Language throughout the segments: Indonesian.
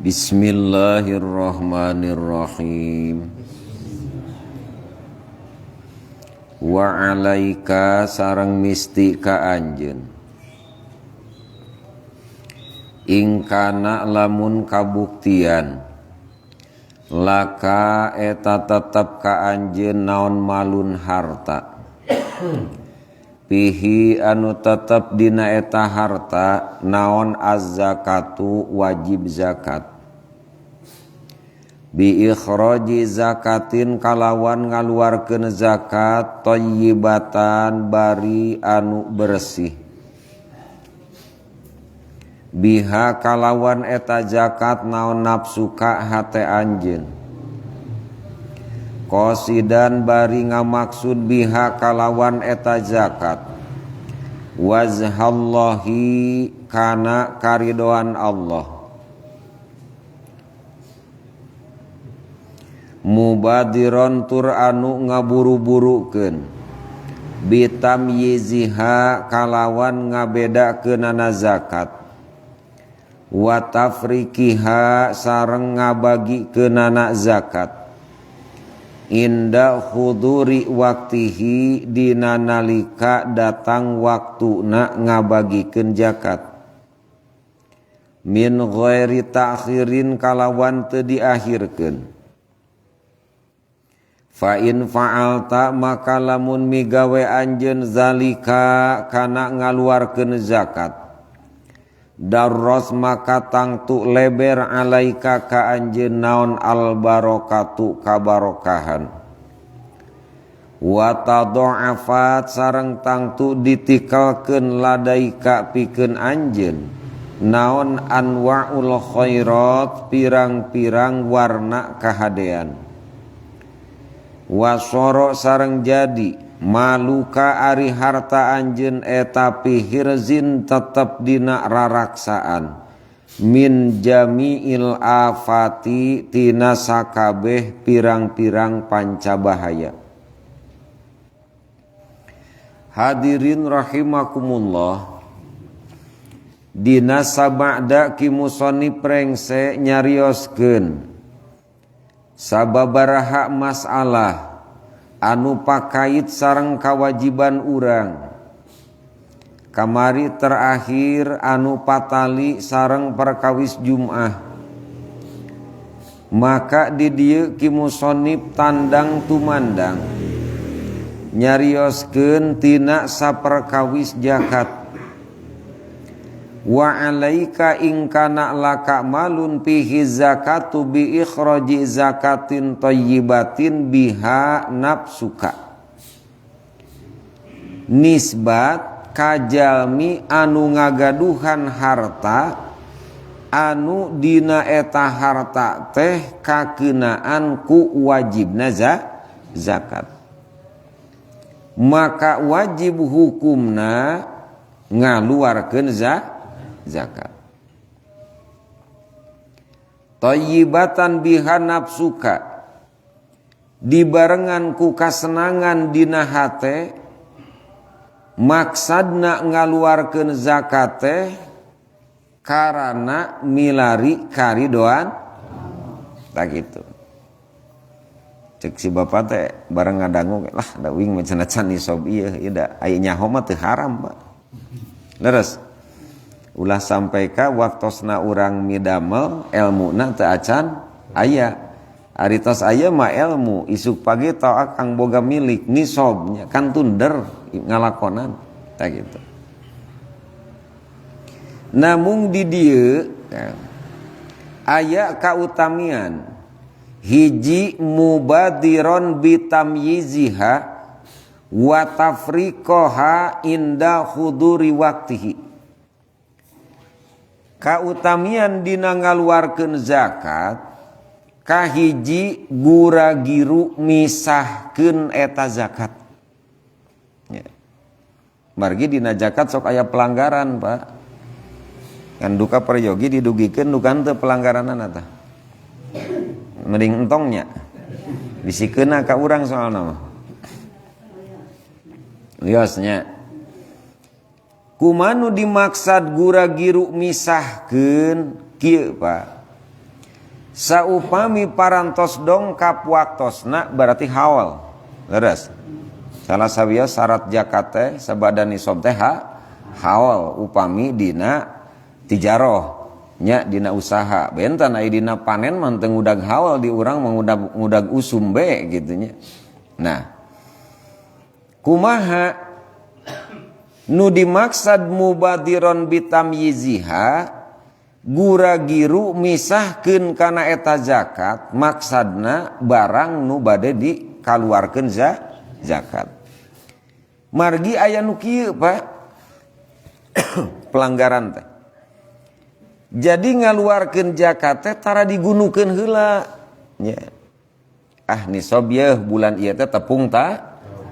Bismillahirrahmanirrahim. Wa alaika sareng misti ka anjeun ingkana lamun kabuktian laka eta tetep ka anjeun naon malun harta pihi anu tetep dina eta harta naon az-zakatu wajib zakat bi ikhraji zakatin kalawan ngaluarkeun zakat thayyibatan bari anu bersih biha kalawan eta zakat naon nafsuka hate anjeun qasidan bari ngamaksud biha kalawan eta zakat wazhallahi kana karidoan Allah mubadiron tur anu ngaburu-burukeun bitam yiziha kalawan ngabedakeunana zakat wa tafriqiha sareng ngabagikeunana zakat inda huduri waktihi dina nalika datang waktuna ngabagikeun zakat min ghairi ta'khirin kalawan teu diakhirkeun fa in fa'alta maka lamun migawe anjeun zalika kana ngaluarkeun zakat darros maka tangtu leber alaika ka anjeun naon al barokatu kabarokahan wa tadha'afat sareng tangtu ditikalkeun ladaika pikeun anjeun naon anwa'ul khairat pirang-pirang warna kahadean wasoro sareng jadi maluka ari harta anjeun eta pihirzin tetep dina raraksaan min jami'il afati tina sakabeh pirang-pirang pancabahaya. Hadirin rahimakumullah, dina sabada ki musannif prengse nyarioskeun sababaraha masalah anu pakait sareng kawajiban urang. Kamari terakhir anu patali sareng perkawis Jum'ah. Maka di dieu ki musannif tandang tumandang nyarioskeun tina saperkawis zakat. Wa alaika in kana laka malun fihi zakatu bi ikhraji zakatin thayyibatin biha nafsuka nisbat kajalmi anu ngagaduhan harta anu dina eta harta teh kakeunaan ku wajibna zakat maka wajib hukumna ngaluarkeun zakat. Thayyibatan biha nafsuka dibarengan ku kasenangan dina hate maksadna ngaluarkeun zakat teh karana milari karidoan tak gitu. Cek si bapak teh bareng ngadangu lah da wing macana can isob ieu da aya nyaho mah teu haram Pak. Leres ulah sampai ka waktosna urang midamel elmuna teu acan aya ari tos aya mah ilmu isuk pagi tau akang boga milik nisobnya kan tunder ngalakonan tah gitu. Namung di dieu aya kautamian hiji mubadiron bitamyiziha wa tafriqaha inda huduri waktihi. Kautamian dina ngaluarkeun zakat kahiji gura-giru misahkeun eta zakat. Ya. Margi dina zakat sok aya pelanggaran, Pak. Kan duka peryogi didugikeun dukan teu pelanggaranana tah. Mending entongnya. Bisikeunna ka urang soalna mah. Liosnya kumanu dimaksad gura-giru misahkeun kieu Pak saupami parantos dongkap waktosna berarti hawal. Leres. Salah sawiya syarat zakat teh sabada nisab teh hawal upami dina tijaroh nya dina usaha. Bentan aya dina panen mah teu ngudag hawal di urang ngudag usum be kitu nya. Nah, kumaha nu dimaksad mubadiron bitamyiziha gura-giru misahkeun kana eta zakat maksadna barang nu bade dikaluarkeun zakat. Margi aya nu kieu Pak pelanggaran teh. Jadi ngaluarkeun zakat teh tara digunukeun heula nya. Nisab yeuh bulan ieu teh tepung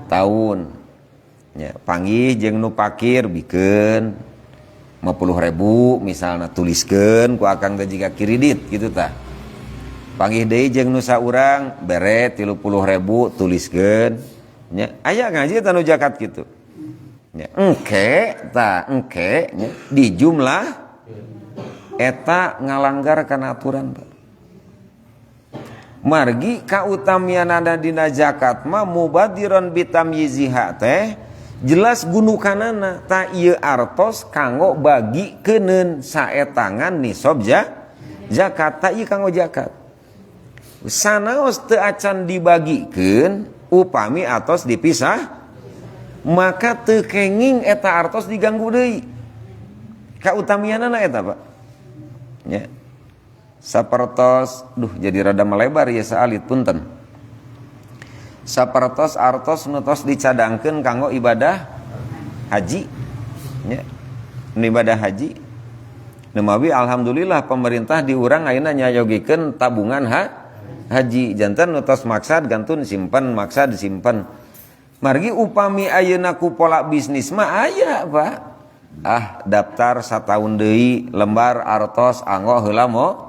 tahun. Ya, panggih jeung nu pakir bikeun 50.000 misalna tuliskeun ku akang teh jiga kredit kitu tah. Panggih deui jeung nu saurang bere 30.000 tuliskeun nya. Aya ngaji tanu zakat kitu. Ya, engke nya di jumlah eta ngalanggar kana aturan Pak. Margi kautamianana dina zakat mah mubadiron bitamyiziha teh jelas gunukanana ta ieu artos kanggo bagikeun saetangan nisab zakat ta ieu kanggo zakat. Sanaos teu acan dibagikeun upami atos dipisah maka teu kenging eta artos diganggu deui. Kautamianana eta Pak. Ya. Sapertos jadi rada melebar ya saalit punten. Sapertos artos nu tos dicadangkeun kanggo ibadah haji nya. Ibadah haji nemawi alhamdulillah pemerintah di urang ayeuna nyayogikeun tabungan haji janten nu tos maksad gantun simpen maksad simpen. Margi upami ayeuna ku pola bisnis mah aya Pak. Daftar sataun deui lembar artos anggo heula mo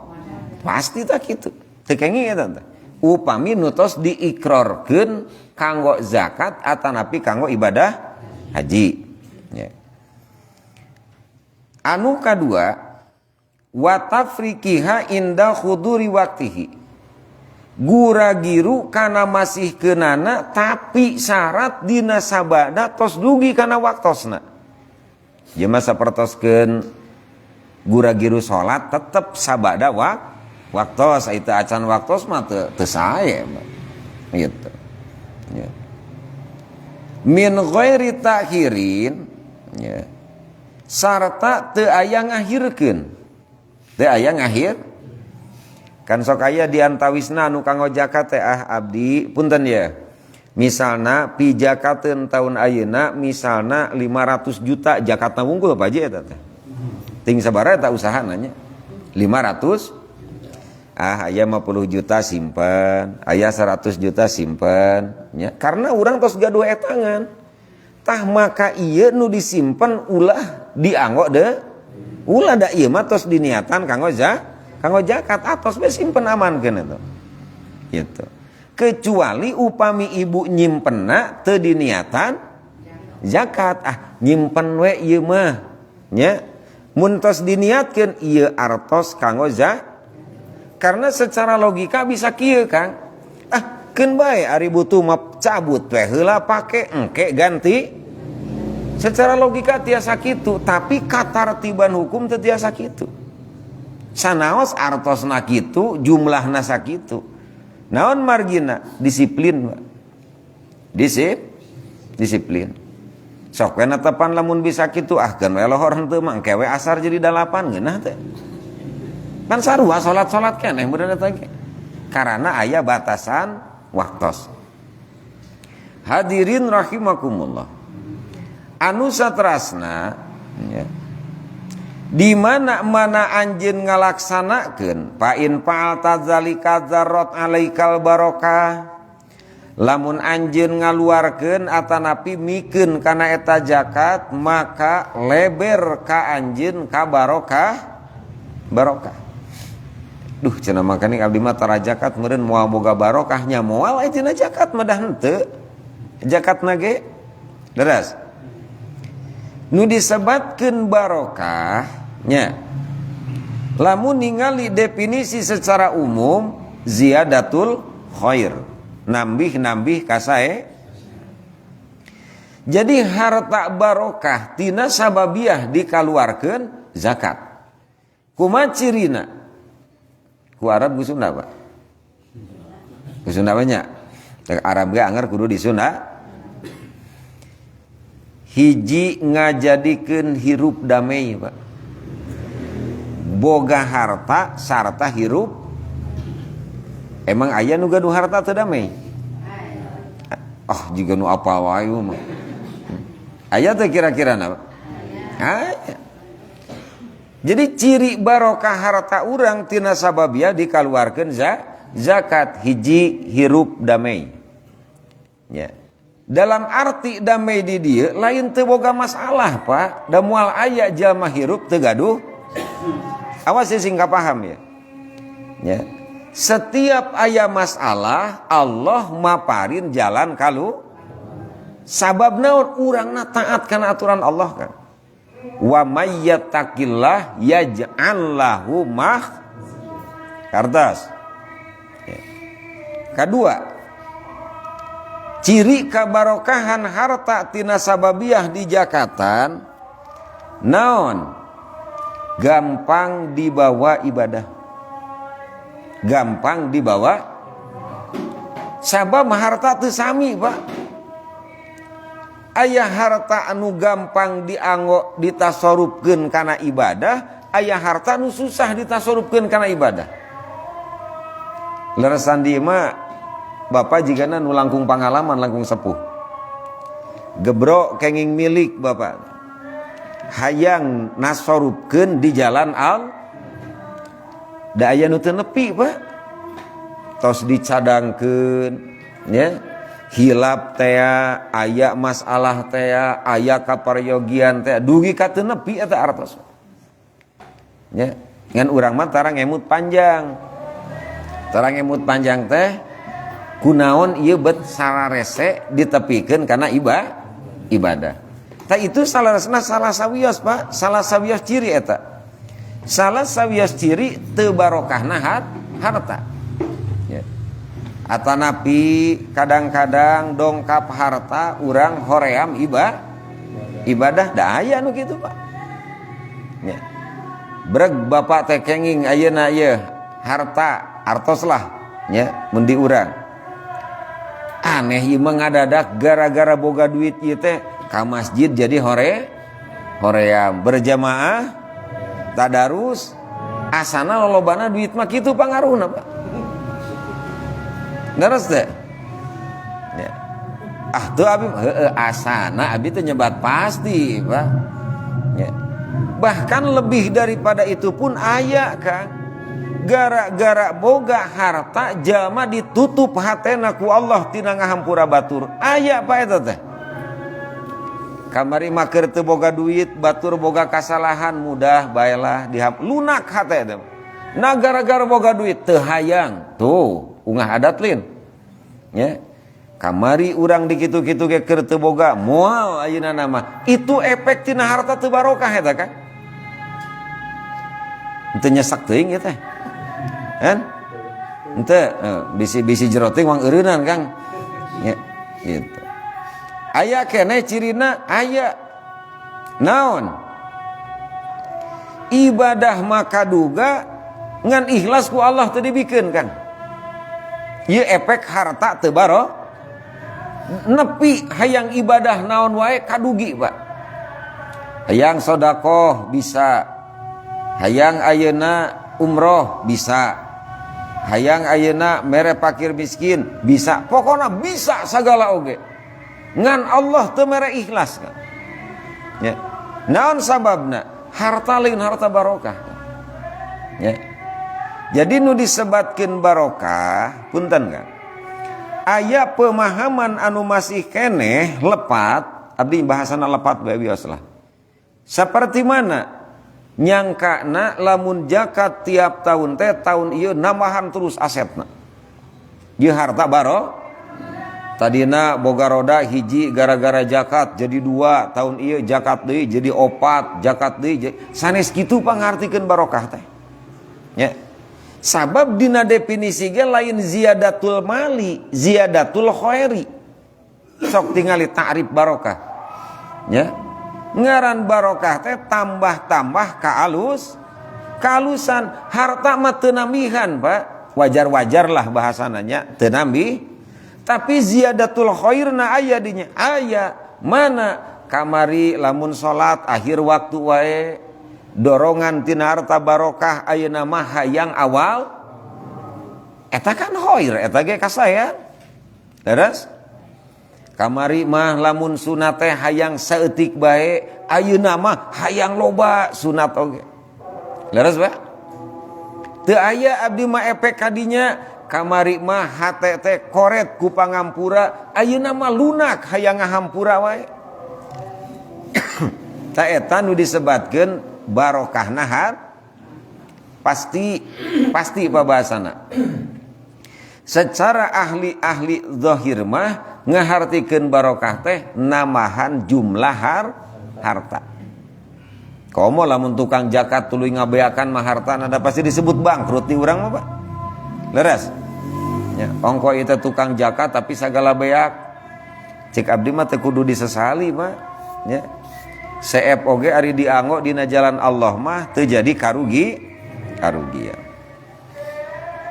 pasti tak kitu. Teu kenging eta teh. Upami nu tos diikrarkeun kanggo zakat atanapi kanggo ibadah haji. Ya. Anu kadua wa tafriqiha inda khuduri waqtihi. Gura-giru kana masihkeunana tapi syarat dina sabada tos dugi kana waktosna. Ieu mah sapertoskeun gura-giru salat tetep sabada waktos itu acan waktos mah teu sae gitu. Ya. Min ghairi takhirin ya. Sarta teu aya ngahirkeun. Teu aya ngahir. Kan sok aya di antawisna anu kanggo zakat teh abdi punten ya. Misalna pijakateun taun ayeuna misalna 500 juta zakatna wungkul apa aja eta teh. Ting sabaraha eta usahana nya? 500 aya 50 juta simpen, aya 100 juta simpen ya. Karena urang tos gaduh etangan. Tah maka ieu nu disimpen ulah dianggo de ulah da ieu mah tos diniatan kanggo zakat atos we simpen amankeun eta. Gitu. Kecuali upami ibu nyimpenna teu diniatan zakat nyimpen we ieu mah nya. Mun tos diniatkeun ieu artos kanggo zakat. Karena secara logika bisa kieu Kang. Keun bae ari butuh mah cabut we heula pake engke ganti. Secara logika tiasa kitu, tapi katartiban hukum teu tiasa kitu. Sanaos artosna kitu, jumlahna sakitu. Naon margina? Disiplin, Pak. Disiplin. Sok we netepan lamun bisa kitu keun we lohor henteu mah engke we asar jadi 8 geunah teh. Kan sarua salat-salat keneh bener eta ge. Karena aya batasan waktos. Hadirin rahimakumullah. Anu satrasna ya. Di mana anjeun ngalaksanakeun fa in fa'alta zalika dzarrat alaikal barokah. Lamun anjeun ngaluarkeun atanapi mikeun kana eta zakat maka leber ka anjeun ka barokah. Duh cenah makani abdi mah tara zakat meureun moal boga barokahnya moal ayeuna zakat mah dah henteu. Zakatna ge leres. Nu disebatkeun barokah nya Lamun ningali definisi secara umum ziyadatul khair, nambih kasae. Jadi harta barokah tina sababiah dikaluarkeun zakat. Kumaha cirina? Ku Arab ku Sunda, Pak. Ku Sunda banyak. Arab ge anger kudu di Sunda. Hiji ngajadikeun hirup damai, Pak. Boga harta sarta hirup. Emang aya nu gaduh harta teu damai? Juga nu apal wae mah. Aya teh kira-kira na? Aya. Jadi ciri barokah harta urang tina sababiah dikaluarkeun zakat. Hiji hirup damai. Ya. Dalam arti damai di dieu lain teu boga masalah, Pak. Da moal aya jalma hirup teu gaduh. Awas sing paham ya. Ya. Setiap aya masalah Allah maparin jalan kalu. Sabab naon urangna taat kana aturan Allah kan. Wa may yattaqillah yaj'al lahu kartas. Ya. Kedua, ciri kabarokahan harta tina sababiah di zakatan naon? Gampang dibawa ibadah. Gampang dibawa. Sabab harta teu sami, Pak. Aya harta anu gampang dianggo ditasarrufkeun kana ibadah, aya harta anu susah ditasarrufkeun kana ibadah. Leresan dieu mah Bapak jigana nu langkung pangalaman, langkung sepuh. Gebro kenging milik Bapak. Hayang nasorupkeun di jalan da aya nu teu nepi, Pak. Tos dicadangkeun ya. Hilap teh aya masalah teh aya kaparyogian teh dugi ka teu nepi eta artos. Ya, ngan urang mah tarang emut panjang. Tarang emut panjang teh kunaon ieu bet sararese ditepikeun kana ibadah. Itu salah sawios, Pak. Salah sawios ciri eta. Salah sawios ciri teu barokahna harta. Ya. Atanapi kadang-kadang dongkap harta urang hoream ibadah da aya nu kitu, Pak. Ya. Breg Bapak teh kenging ayeuna ieu harta artos lah nya mun di urang. Aneh ieu mah ngadadak gara-gara boga duit ieu teh ka masjid jadi hoream berjamaah tadarus asana lolobana duit mah kitu pangaruhna, Pak. Ngaros teh ya. Tuh abi asana abi teh nyebat pasti, Pak. Ya. Bahkan lebih daripada itu pun aya kan. Gara-gara boga harta jalma ditutup hatena ku Allah tina ngahampura batur. Aya Pak eta teh. Kamari maker teu boga duit, batur boga kasalahan mudah baelah lunak hate eta. Nah gara-gara boga duit teu hayang. Tuh, ungah adat lin. Ya. Kamari urang di kitu-kitu ge keur teu boga, moal ayeuna nama. Itu efek tina harta teu barokah eta kan. Henteu nyesak teuing ieu teh. Kan? Henteu bisi-bisi jero teh wang eureunan Kang. Ya, gitu. Aya keneh cirina aya naon ibadah maka duga ngan ikhlas ku Allah teu dibikeun kan ieu efek harta teu baro nepi hayang ibadah naon wae kadugi, Pak. Hayang sedekah bisa, hayang ayeuna umroh bisa, hayang ayeuna mere fakir miskin bisa, pokona bisa sagala oge. Ngan Allah teu mere ikhlas kan. Ya. Naon sababna? Harta lain harta barokah. Ya. Jadi nu disebatkeun barokah, punten kan. Aya pemahaman anu masih keneh lepat, abdi bahasana lepat bae wios lah. Saperti mana? Nyangkana lamun zakat tiap tahun teh tahun ieu nambahan terus asetna. Ieu harta barokah. Tadina boga roda hiji gara-gara zakat jadi 2, tahun ieu zakat deui jadi 4, zakat deui sanes kitu pangartikeun barokah teh. Ya. Sabab dina definisi ge lain ziyadatul mali, ziyadatul khairi. Sok tingali ta'rif barokah. Ya. Ngaran barokah teh tambah-tambah kalusan harta mah teu nambihan, Pak. Wajar-wajar lah bahasananya teu nambih. Tapi ziyadatul khairna aya dinya. Aya mana kamari lamun salat akhir waktu wae dorongan tina harta barokah ayeuna mah hayang awal eta kan khair eta ge kasaya. Terus kamari mah lamun sunat teh hayang saeutik bae ayeuna mah hayang loba sunat oge. Leres bae? Teu aya abdi mah efek kadinya kamari mah hate teh koret ku pangampura ayeuna mah lunak hayang ngahampura wae. Ta eta nu disebatkeun barokah nahar pasti pabahasana. Secara ahli zahir mah ngahartikeun barokah teh namahan jumlah harta. Komo lamun tukang zakat tuluy ngabeakan mah hartana da pasti disebut bangkrut di urang mah, Pak. Leres? Ya, ongko itu tukang zakat tapi sagala beak. Cik abdi mah teu kudu disesali, Pak. Ya. Seep oge ari dianggo dina jalan Allah mah teu jadi karugian.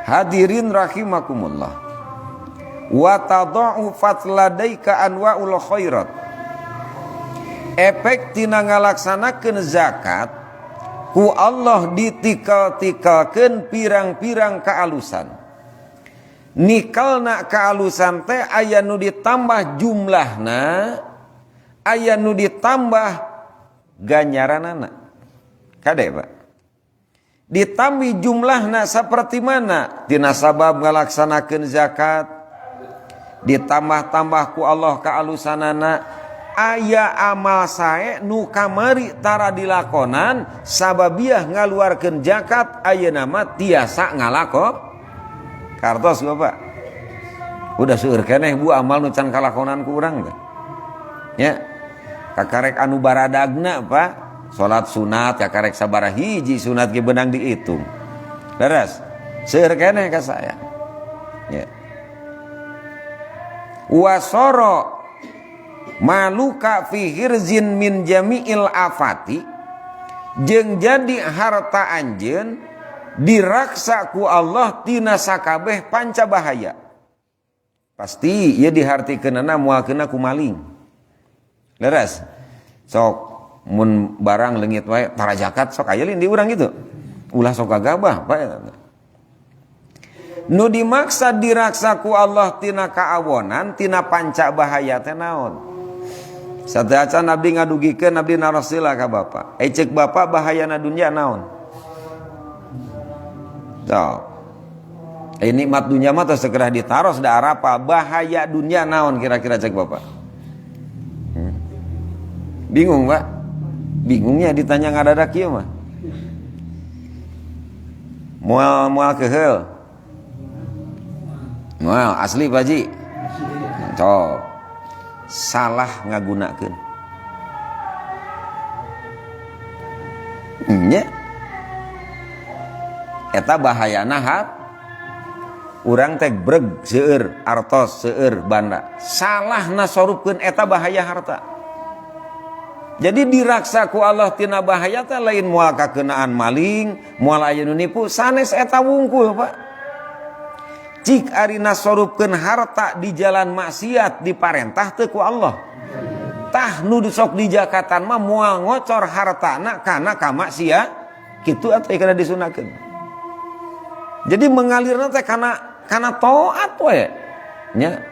Hadirin rahimakumullah. Wa tadau fatladaika anwaul khairat. Efek tina ngalaksanakeun zakat ku Allah ditikal-tikalkeun pirang-pirang kaalusan. Nikalna kaalusan teh aya nu ditambah jumlahna, aya nu ditambah ganjaranana. Kade, Pak? Ditambi jumlahna seperti mana? Tina sabab ngalaksanakeun zakat ditambah-tambah ku Allah kaalusanana aya amal sae nu kamari tara dilakonan sababiah ngaluarkeun zakat ayeuna mah tiasa kartos Bapak. Udah seueur keneh Bu amal nu can kalakonan ku urang teh. Ya. Kakarek anu baradagna, Pak. Salat sunat ya karek sabaraha hiji sunat ge beunang diitung. Leres? Seueur keneh ka saya. Ya. Wasoro maluka fi hirzin min jami'il afati jeung jadi harta anjeun diraksa ku Allah tina sakabeh panca bahaya. Pasti ieu dihartikeunana moalkeunna ku maling. Leres? Sok mun barang leungit wae tara zakat sok aya lin di urang gitu. Ulah sok gagabah bae. Nu dimaksa diraksa ku Allah tina kaawonan tina panca bahaya teh naon? Sadeacan abdi ngadugikeun abdi narosila ka Bapak. Cek Bapak bahayana dunya naon? Sok. Nikmat dunya mah tos segera ditaros da arapa bahaya dunya naon kira-kira cek Bapak? Bingung, Pak? Bingungnya ditanya ngadadak kieu mah. Moal keheul. Moal asli Pak Ji. Cok. Salah ngagunakeun. Nya. Eta bahayana urang teh breg seueur artos seueur banda. Salah nasorupkeun eta bahaya harta. Jadi diraksa ku Allah tina bahaya teh lain moal kakeunaan maling, moal aya nu nipu, sanes eta wungkul, Pak. Cik ari nasorupkeun harta di jalan maksiat diparentah teu ku Allah. Tah nu sok di jakatan mah moal ngocor hartana kana ka maksiat, kitu atuh kana disunahkeun. Jadi mengalirna teh kana taat we. Nya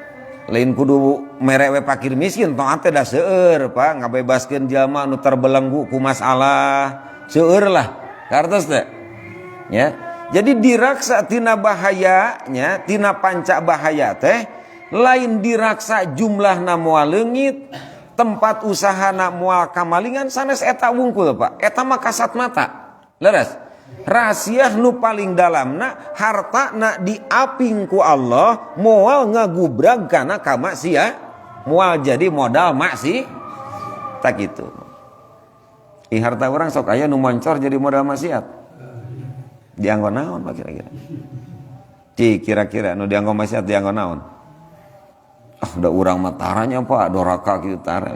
lain kudu mere we fakir miskin taat teh da seueur Pak ngabebaskeun jalma anu terbelenggu ku masalah seueur lah kartos teh ya. Jadi diraksa tina bahayanya tina panca bahaya teh lain diraksa jumlahna moal leungit tempat usahana moal kamalingan sanes eta wungkul Pak eta mah kasat mata leres. Rahasia nu paling dalamna hartana diaping ku Allah moal ngagubrag kana ka maksiat moal jadi modal maksiat tak gitu. Harta orang sok aya nu moncor jadi modal maksiat. Dianggo naon Pak kira-kira? Kira-kira nu dianggo maksiat dianggo naon? Udah urang mataranya Pak, doraka kitu tara.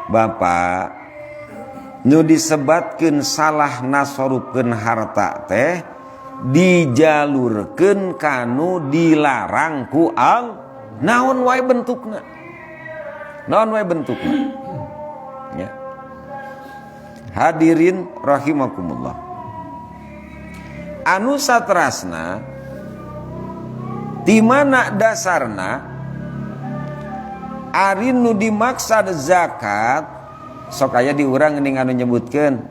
Bapak nu disebatkeun salah nasorupkeun harta teh dijalurkeun kanu dilarang ku naon wae bentukna. Naon wae bentukna. Ya. Hadirin rahimakumullah. Anu saterasna di mana dasarna ari nu dimaksud zakat sok aya di urang geuning anu nyebutkeun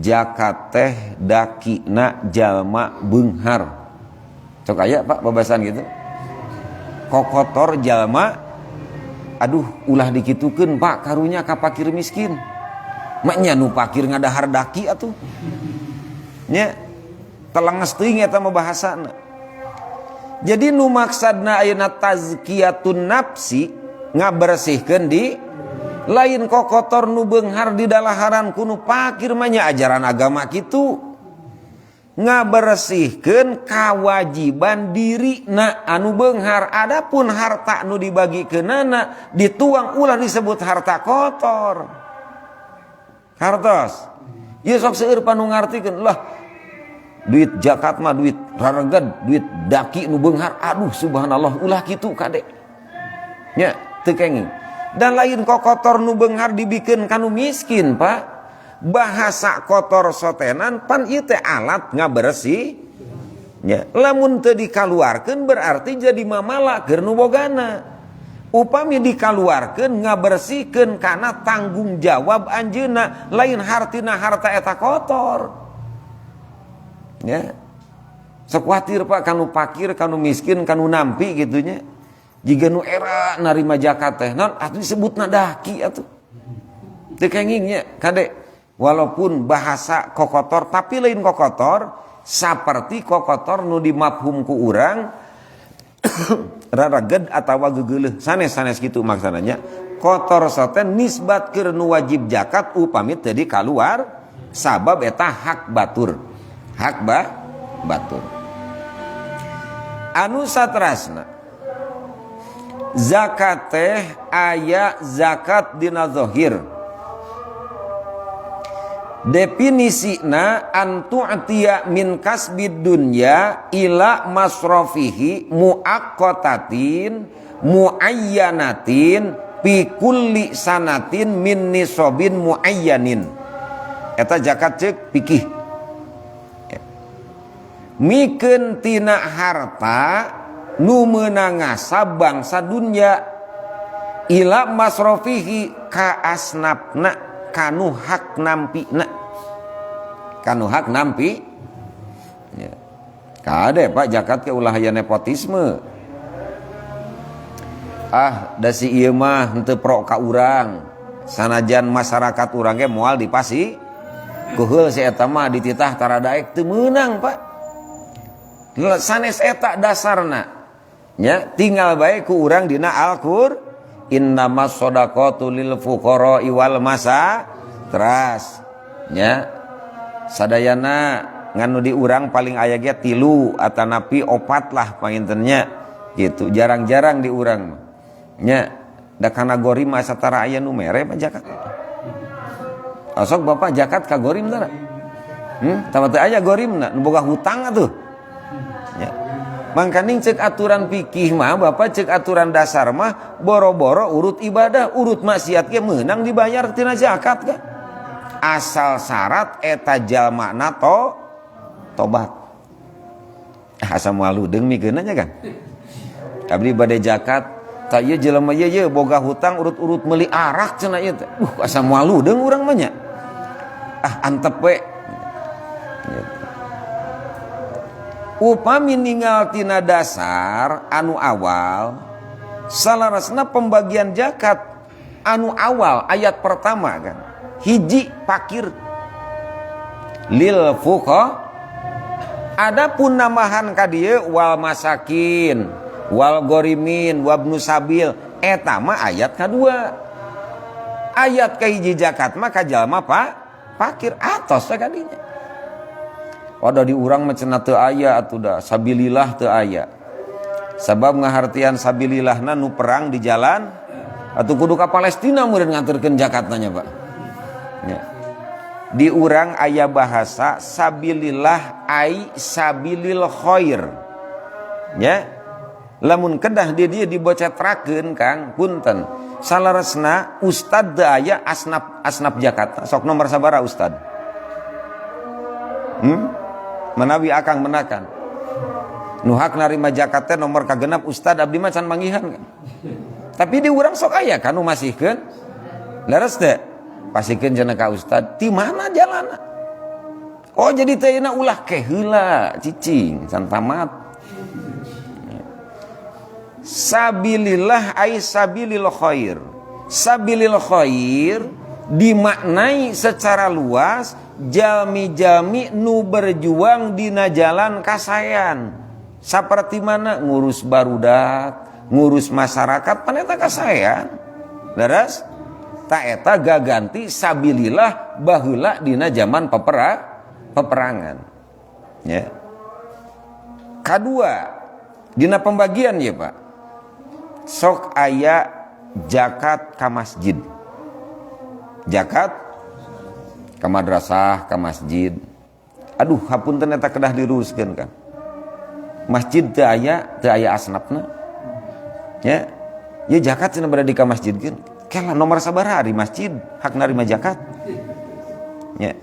zakat teh dakina jalma beunghar. Sok aya Pak babasan gitu. Kokotor jalma aduh ulah dikitukeun Pak karunya ka fakir miskin. Maknya nu fakir ngadahar daki atuh. Nya telenges teuing eta mah bahasana. Jadi nu maksudna ayeuna tazkiyatun nafsi ngabersihkeun di lain kokotor nu beunghar di dalaharan kuno fakir mah nya ajaran agama kitu. Ngabersihkeun kawajiban dirina anu beunghar. Adapun harta nu dibagikeunana dituang ulah disebut harta kotor. Hartos. Ieu sok seueur panu ngartikeun lah. Duit zakat mah duit rareged, duit daki nu beunghar. Aduh subhanallah ulah kitu kade. Nya teu kenging. Dan lain kokotor nu beunghar dibikeun kanu miskin Pak. Bahasa kotor sotenan pan ieu teh alat ngabersih. Nya lamun teu dikaluarkeun berarti jadi mamala keur nu bogana. Upami dikaluarkeun ngabersihkeun kana tanggung jawab anjeunna lain hartina harta eta kotor. Ya. Sok kuatir Pak kanu fakir, kanu miskin, kanu nampi gitunya. Jiga nu era narima zakat teh naon atuh disebutna daki atuh. Teu kengingnya kade walaupun bahasa kokotor tapi lain kokotor saperti kokotor nu dimafhum ku urang raraged atawa gegeuleuh sanes-sanes kitu maksananya. Kotor soten nisbat keur nu wajib zakat upami teu dikaluar sabab eta hak batur. Hak batur. Anu saterasna zakat teh aya zakat dina zahir. Definisina antu'tiya min kasbid dunya ila masrafihi muaqqatatin muayyanatin fi kulli sanatin min nisabin muayyanin. Eta zakat ceuk fikih. Mikeun tina harta nu meunangasa bangsa dunya ila masrafihi ka asnafna kanu hak nampina. Kanu hak nampi ya. Kade Pak zakat ke ulah aya nepotisme. Da si ieu mah henteu pro ka urang. Sanajan masyarakat urang ge moal dipasi kuheul si eta mah dititah tara daek teu meunang Pak. Sanes eta dasarna nya tinggal bae ku urang dina Al-Qur'an innamas shadaqatu lil fuqara wal masatras nya sadayana nganu di urang paling aya ge 3 atanapi 4 lah pangintennya gitu. Jarang-jarang di urang nya da kana gorim satara aya nu mere mah zakat. Asok Bapak zakat ka gorim tara? Tama teu aya gorimna nu boga hutang atuh. Ya. Mangkaning cek aturan fikih mah Bapak cek aturan dasar mah boro-boro urut ibadah, urut maksiat ge meunang dibayar tina zakat ka. Asal syarat eta jalmana tobat. Asa moal ludeung mikeunna nya Kang. Abdi bade zakat, ta ieu jelema ieu boga hutang urut-urut meuli arak cenah ieu teh. Asa moal ludeung urang mah nya. Antep we. Upami ninggal tina dasar anu awal salarasna pembagian zakat anu awal ayat pertama kan hiji fakir lil fuqa. Adapun namahan ka dieu wal masakin wal gorimin wabnu sabil eta mah ayat kadua. Ayat ka hiji zakat mah ka jalma fakir atos ka dinya. Ada di urang mah cenah teu aya atuh da sabilillah teu aya. Sabab ngahartian sabilillahna nu perang di jalan atuh kudu ka Palestina meureun ngaturkeun zakatna nya Pak. Ya. Di urang aya bahasa sabilillah ai sabilil khair. Ya. Lamun kedah di dieu dibocetrakeun Kang, punten. Salaresna ustad teu aya asnaf zakat. Sok nomor sabaraha ustad? Menawi akang menakan. Nu hak narima zakat teh nomor kagenap ustad abdi mah can manggihan kan. Tapi di urang sok aya kan nu masihkeun. Leres teh? Pasikeun cenah ka ustad, ti mana jalanna? Oh jadi teh ayeuna ulah ke heula cicing can tamat. Sabilillah ay sabilil khair. Sabilil khair dimaknai secara luas jalmi-jalmi nu berjuang dina jalan kasayan. Saperti mana ngurus barudak, ngurus masyarakat pan eta kasayan. Leres? Ta eta gaganti sabilillah baheula dina zaman peperangan. Ya. Kadua, dina pembagian ya Pak. Sok aya zakat ka masjid. Zakat ka madrasah, ka masjid. Aduh, hapunten eta kedah diruruskeun kan. Masjid teu aya asnafna. Ya. Ya zakat cenah berada di ka masjidkeun. Kela nomor sabaraha di masjid hak narima zakat. Ya.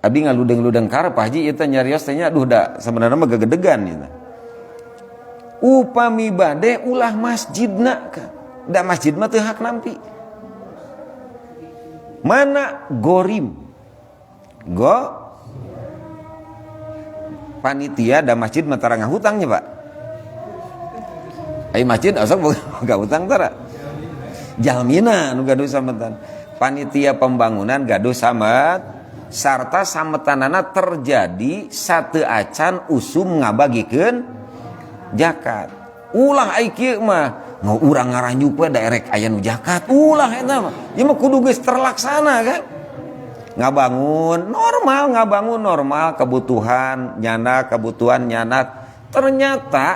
Abi ngaludeng-ludeng karep Pak Haji ieu teh nyarios teh nya aduh da sebenarnya mah gegedegan ieu. Upami bade ulah masjidna kan. Da masjid mah teu hak nampi. Mana gorim? Panitia da masjid mah tara ngahutangnya Pak. Ai masjid asok boga hutang tara. Jalmina nu gaduh sametan. Panitia pembangunan gaduh samet sarta sametanana terjadi sateu acan usum ngabagikeun zakat. Ulah ai kieu mah nu urang ngaranjuk we daerek aya nu zakat. Ulah eta mah. Ieu mah kudu geus terlaksana kan. Ngabangun normal kebutuhan nyanat. Ternyata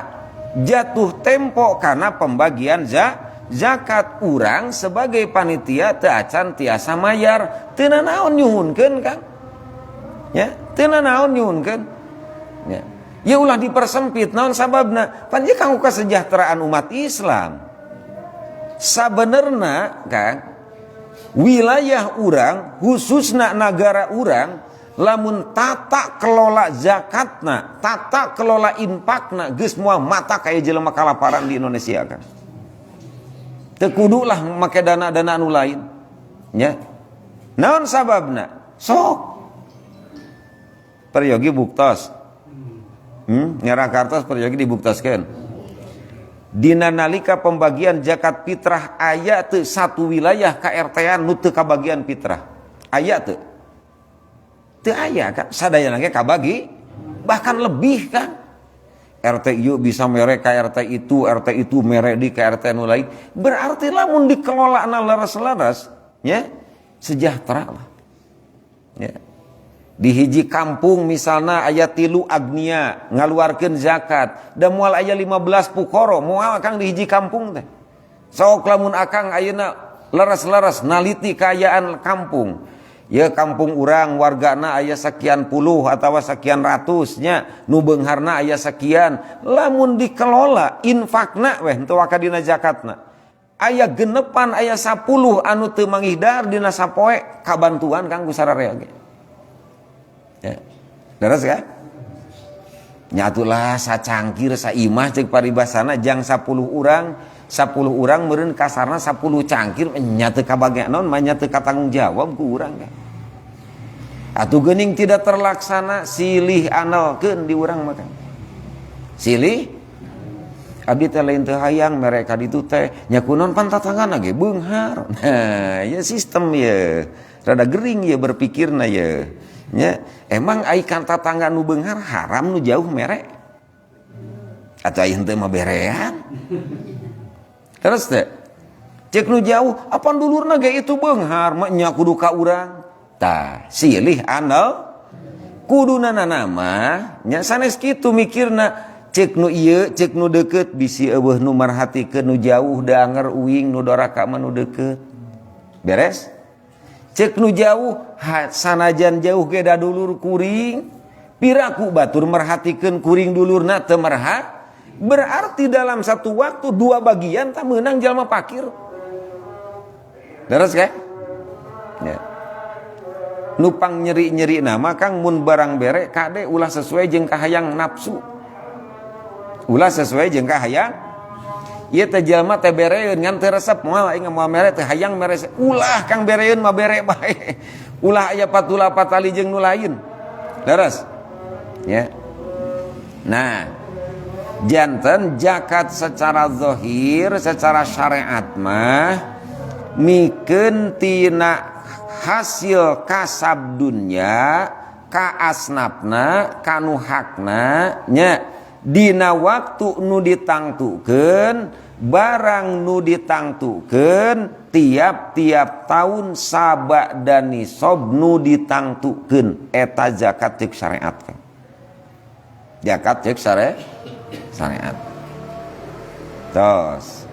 jatuh tempo karena pembagian zakat. Urang sebagai panitia teu acan tiasa mayar, teu naon nyuhunkeun Kang. Ya, teu naon nyuhunkeun. Ya. Ya ulah dipersempit naon sababna? Pan ieu kanggo kesejahteraan umat Islam. Sabenerna Kang, wilayah urang khususna negara urang lamun tata kelola zakatna, tata kelola infakna geus moal mata kaya jelema kalaparan di Indonesia Kang. Teu kudulah make dana-dana anu lain. Ya. Naon sababna? Sok. Peryogi buktos. Nyerah kartos peryogi dibuktoskeun. Dina nalika pembagian zakat fitrah aya teu satu wilayah KRT-an nu teu kabagian fitrah. Aya teu? Teu aya kan. Sadayana ge kabagi bahkan lebih kan. RT ieu bisa mere ka RT itu mere di ka RT anu lain. Berarti lamun dikelolana leres-leres nya sejahtera lah. Ya. Di hiji kampung misalna aya 3 agnia ngaluarkeun zakat, da moal aya 15 pukoro, moal Kang di hiji kampung teh. Sok lamun akang ayeuna leres-leres naliti kaayaan kampung. Ya kampung urang wargana aya sekian puluh atau sekian ratusnya nu beungharna aya sekian, lamun dikelola infakna weh henteu waka dina zakatna aya genepan aya 10 anu teu mangihdar dina sapoe kabantuan Kang ku sararea ge. Ya. Leres kan? Nyatulah sacangkir saimah ceuk paribasana jang 10 urang meureun kasarna 10 cangkir nya teu kabage naon mah nya teu katanggung jawab ku urang kan. Atuh geuning tidak terlaksana silih analkeun di urang mah Kang. Silih abdi teh lain teu hayang mereka ditu teh nya kunaon pan tatanganna ge beunghar. Nah, ya sistem ye. Rada gering ye berpikirna ye. Nya emang ai kan tatangga nu beunghar haram nu jauh mere. Atuh aya henteu mah berean. Terus teh cek nu jauh apan dulurna ge itu beunghar mah nya kudu ka urang. Tah silih anal kuduna nama nya sanes kitu mikirna cek nu ieu cek nu deukeut bisi eueuh nu marhatikeun nu jauh da anger uing nu doraka mah nu deukeut beres cek nu jauh sanajan jauh ge da dulur kuring piraku batur merhatikeun kuring dulurna teu merhat berarti dalam satu waktu dua bagian tak menang jalma pakir beres kan ya nupang nyeri-nyeri nama kang mun barang bere kade ulah sesuai jeung kahayang nafsu ulah sesuai jeung kahayang ieu teh jalma teh bereun ngan teu resep moal aing moal mere teh hayang mere ulah kang bereun mah bere bae ulah aya patula patali jeung nu lain leres ya nah janten zakat secara zahir secara syariat mah mikeun tina hasil kasab dunya ka asnafna kanu hakna nya dina waktu nu ditangtukeun barang nu ditangtukeun tiap-tiap tahun sabada nisab nu ditangtukeun eta zakat ceuk syariat kan zakat ceuk syariat tos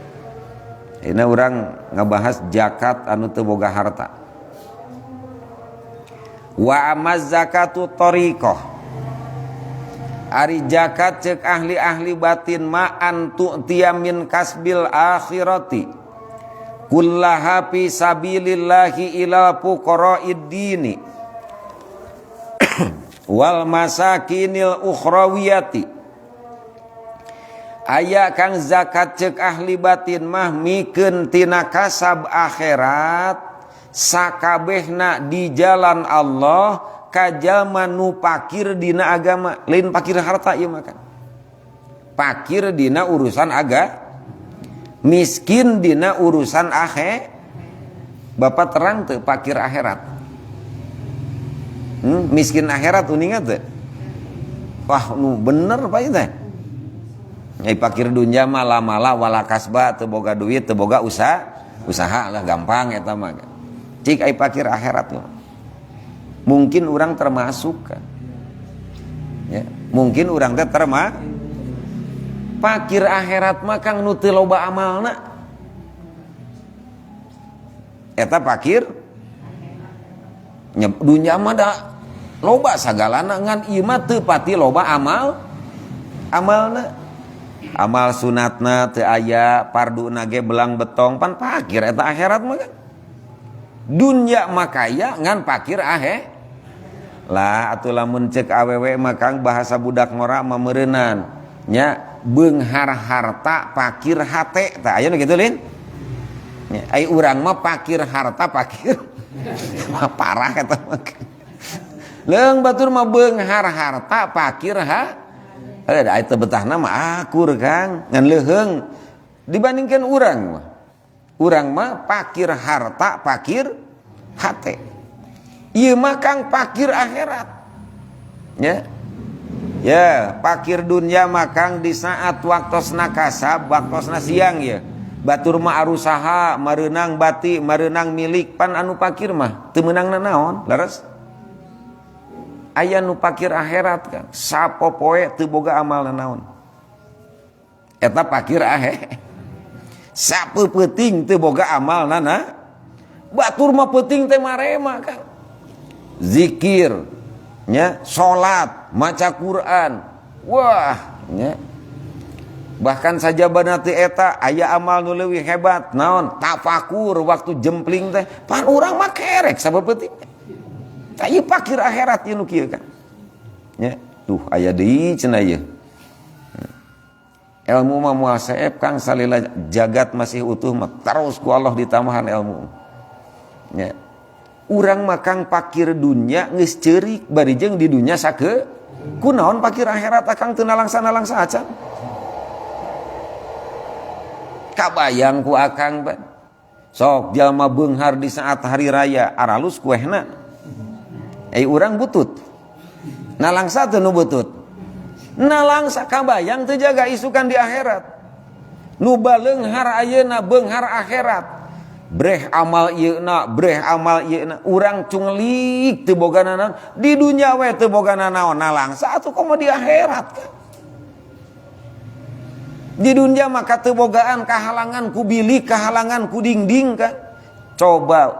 ini orang ngebahas zakat anu teu boga harta wa amaz zakatu tariqah ari zakat ceuk ahli-ahli batin ma antu tiyamin kasbil akhirati kullaha fi sabilillahi ila fuqara'id dini wal masakinil ukhrawiyati aya kang zakat ceuk ahli batin mah mikeun tina kasab akhirat sakabehna di jalan Allah ka jalma nu pakir dina agama lain pakir harta ieu mah kan pakir dina urusan miskin dina urusan Bapak terang teu pakir akhirat miskin akhirat uningat teu wah nu bener Pak teh nyai pakir dunya malah wala kasba teu boga duit teu boga usaha lah gampang eta mah cik ai pakir akhirat mah mungkin orang termasuk kan ya mungkin orang teh pakir akhirat mah kang nu teu loba amalna eta pakir dunya mah da loba sagalana ngan ieu mah teu pati loba amalna amal sunatna teu aya parduna ge belang betong pan pakir eta akhirat mah kan dunya mah kaya ngan pakir lah atuh lamun ceuk awewe mah kang bahasa budak ngora mah meureunan nya beunghar harta pakir hate tah aya nu kitu lin nya ai urang mah pakir harta pakir mah parah eta mah leung batur mah beunghar harta pakir ada aya teu betahna mah akur kang ngan leuheung dibandingkan urang mah pakir harta pakir hate ieu mah kang pakir akhirat ya pakir dunya mah kang di saat waktosna kasab waktosna siang ya batur mah arusaha mareunang bati mareunang milik pan anu pakir mah teu meunangna naon leres aya nu pakir akhirat kan sapopoe teu boga amalna naon eta pakir sapeuting teu boga amalna batur mah peuting teh marema kan zikir nya salat maca Quran wah nya bahkan saja banati eta aya amal nu leuwih hebat naon tafakur waktu jempling teh pan urang mah kerek sabab peuting ieu pakir akhirat ieu nu kieu kan nya tuh aya deui cenah ieu ilmu mah moal saep kang salila jagat masih utuh mah terus ku Allah ditambahan ilmu nya urang mah kang pakir dunya geus ceurik bari jeung di dunya sake kunaon pakir akhirat akang teu nalangsa acan kabayang ku akang ban sok jalma beunghar di saat hari raya aralus kuehna urang butut nalangsa teu nu butut nalangsa kabayang teu jaga isukan di akhirat nu baleunghar ayeuna beunghar akhirat breh amal yeuna urang cunglik teu boga naon di dunya we teu boga naon langsa atuh komo di akhirat kan. Di dunia maka teu bogaan kahalangan ku bilik, kahalangan ku dingding kan. Coba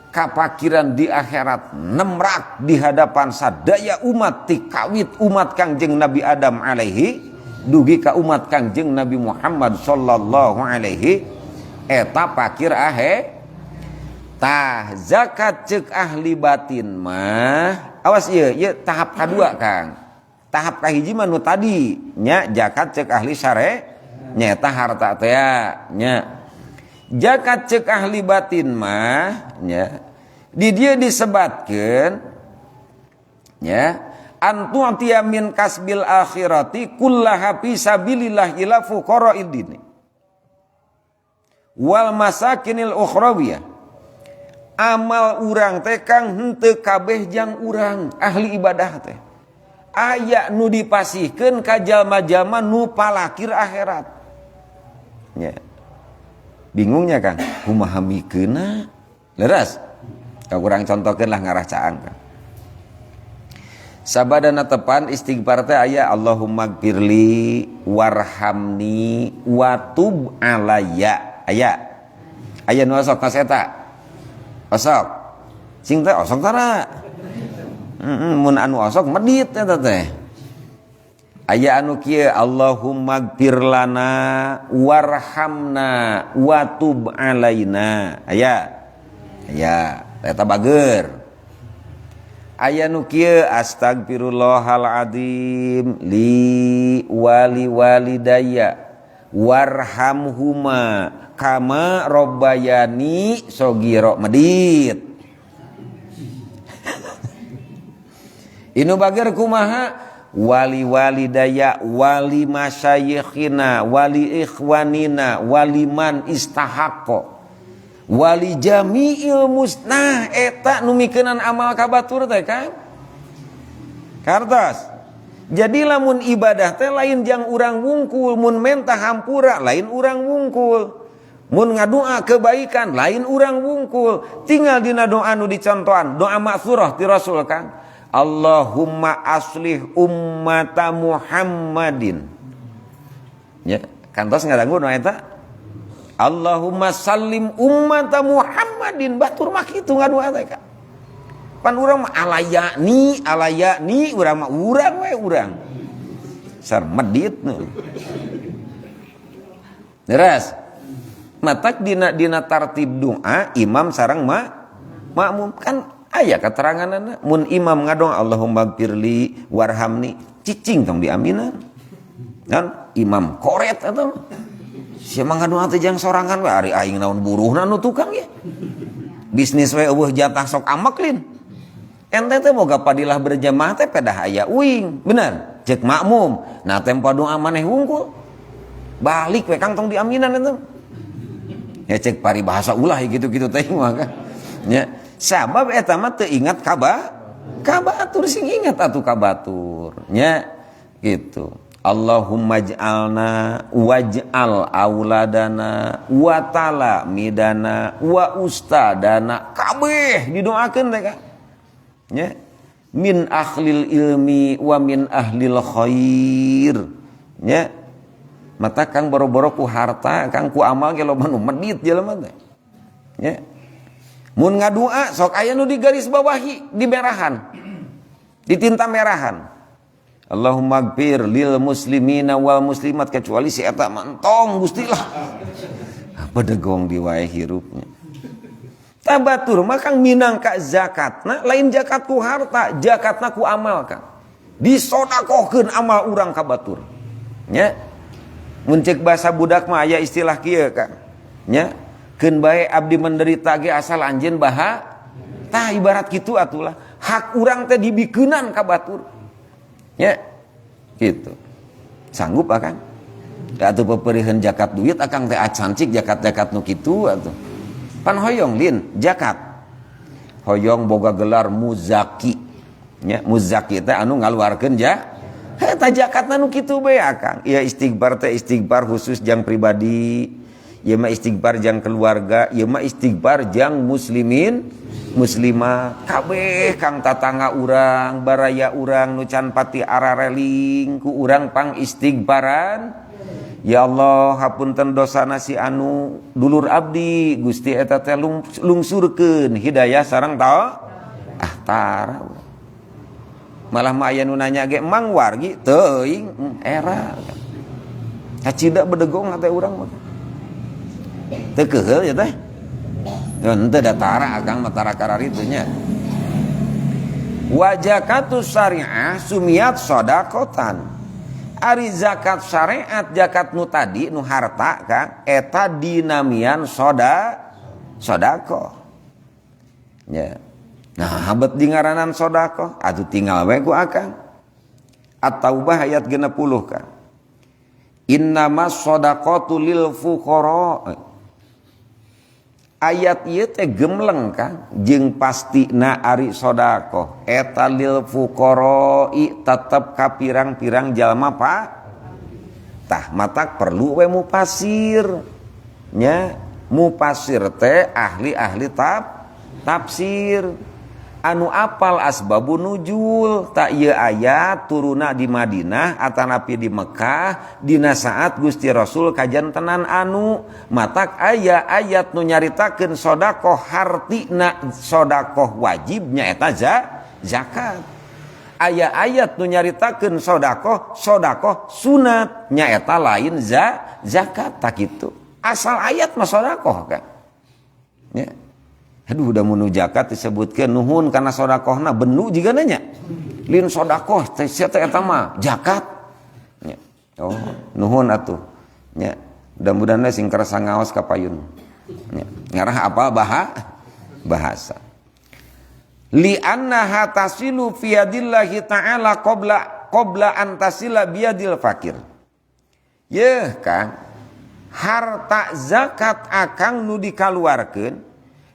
kapakiran di akhirat nemrak di hadapan sadaya umat ti kawit umat Kangjeng Nabi Adam alaihi dugi ka umat Kangjeng Nabi Muhammad sallallahu alaihi eta pakir tah zakat ceuk ahli batin mah awas ieu tahap kadua Kang. Tahap kahiji mah nu tadi nya zakat ceuk ahli syare nya eta harta teh nya. Zakat ceuk ahli batin mah nya di dieu disebatkeun nya antu'tiya min kasbil akhirati kullaha fi sabilillah ila fuqara'id din wal masakinil ukhrawiyah. Amal urang teh Kang henteu kabeh jang urang ahli ibadah teh aya nu dipasihkeun ka jalma-jalma nu palakir akhirat nya. Bingungnya Kang kumaha mikeunna leres ka urang contohkeun lah ngarah caang Kang. Sabadana tepan istighfar teh aya Allahumma gfirli warhamni watub alayya aya nu osok kas eta osok sing teh osok tara mun anu osok medit eta teh aya anu kieu Allahumma gfir lana warhamna watub alaina aya eta bageur. Aya nu kieu astagfirullahaladzim li wali walidayya warhamhuma kama robbayani sogiro medit. Inu bageur kumaha wali walidayya wali masyayikhina wali ikhwanina wali man istahaqqa wali jami'il musnah eta nu mikeunan amal kabatur teh kan kartos. Jadi lamun ibadah teh lain jang urang wungkul, mun mentah hampura lain urang wungkul, mun ngadoa kebaikan lain urang wungkul. Tinggal dina doa nu dicontohan doa maksurah ti Rasul kan Allahumma aslih ummata Muhammadin ya kantos ngadangu doa eta Allahumma sallim ummata Muhammadin batur mah kitu ngadua teh Kang. Pan urang mah alayani urang mah urang we urang. Sar meditna. Deras. Matak dina tartib doa imam sareng makmum kan aya keteranganna mun imam ngadong Allahumma gfirli warhamni cicing tong diaminan. Dan imam koret eta mah. Sia mangga doa teh jang sorangan we ari aing naon buruhna nu tukang ya. Bisnis we eueuh jatah sok ameklin. Ente teh boga padilah berjamaah teh pedah aya uing. Bener, ceuk makmum. Nah tempo doa maneh wungkul. Balik we Kang tong diaminan eta. Ya ceuk paribahasa ulah gitu-gitu teh mah kan. Ya, sabab eta mah teu ingat kabatur sing ingat atuh kabatur. Nya gitu. Allahumma ij'alna waj'al auladana wa talamidana wa ustadana kabeh didoakeun teh Kang nya min ahlil ilmi wa min ahlil khair nya mata Kang boro-boro ku harta Kang ku amal ge loba nu medit jelema teh nya mun ngadua sok aya nu di garis bawahi di merahan di tinta merahan Allahumma gfir lil muslimina wal muslimat kecuali si eta mantong Gusti lah. Bedegong di wae hirupnya. Tabatur mah Kang minangka zakatna lain zakat ku harta, zakatna ku amal Kang. Disodakohkeun amal urang ka batur. Nya. Mun ceuk basa budak mah aya istilah kieu Kang. Nya. Keun bae abdi menderita ge asal anjeun baha. Tah ibarat kitu atulah. Hak urang teh dibikeunan ka batur. Ya, gitu. Sanggup Akang? Atuh peperihun zakat duit Akang teh acancik zakat-zakat nu kitu atuh. Pan hoyong lin zakat. Hoyong boga gelar muzaki. Nya, muzaki teh anu ngaluarkeun eta zakatna nu kitu bae Akang. Ieu istighfar teh istighfar khusus jang pribadi. ieu mah istighfar jang keluarga, ieu mah istighfar jang muslimin muslimah kabeh kang tatangga urang baraya urang nu can pati arareling ku urang pang istighfaran. Ya Allah hapunten dosana si anu dulur abdi Gusti eta teh lungsurkeun hidayah sareng tara malah mah aya nu nanya ge mang wargi teuing era cacida bedegong teh urang mah teu keheul ya teh henteu da tara akang mah tara kararitu nya. Wa zakatus syariah sumiyat shadaqatan. Ari zakat syariat zakat nu tadi nu harta kan eta dinamian sodaqah. Ya. Nah, habat di ngaranan sodaqah atuh tinggal we ku akang. At-Taubah ayat 60 kan. Innamas shadaqatu lil fuqara. Ayat ieu teh gemleng kan jeung pastina ari sodaqah eta lil fuqara'i tetep ka pirang-pirang jalma tah matak perlu we mufasir nya. Mufasir teh ahli-ahli tafsir anu apal asbabun nuzul tak ieu ayat turuna di Madinah atanapi di Mekah dina saat Gusti Rasul kajantenan anu matak aya ayat nu nyaritakeun sedekah hartina sedekah wajibnya eta zakat. Aya ayat nu nyaritakeun sedekah sunat nyaeta lain zakat tak kitu. Asal ayat mah sedekah kan. Ya. Aduh udah munu zakat disebutkeun nuhun kana sedekahna benu jiga nanya. Lin sedekah teh sia teh eta mah zakat. Ya. Oh, nuhun atuh. Ya. Mudah-mudahan sing kerasa ngaos ka payun. Ya. Ngarah apa bahasa. Li annaha tasilu fi yadillahi ta'ala qabla an tasila biyadil fakir. Yeuh Kang, harta zakat akang nu dikaluarkeun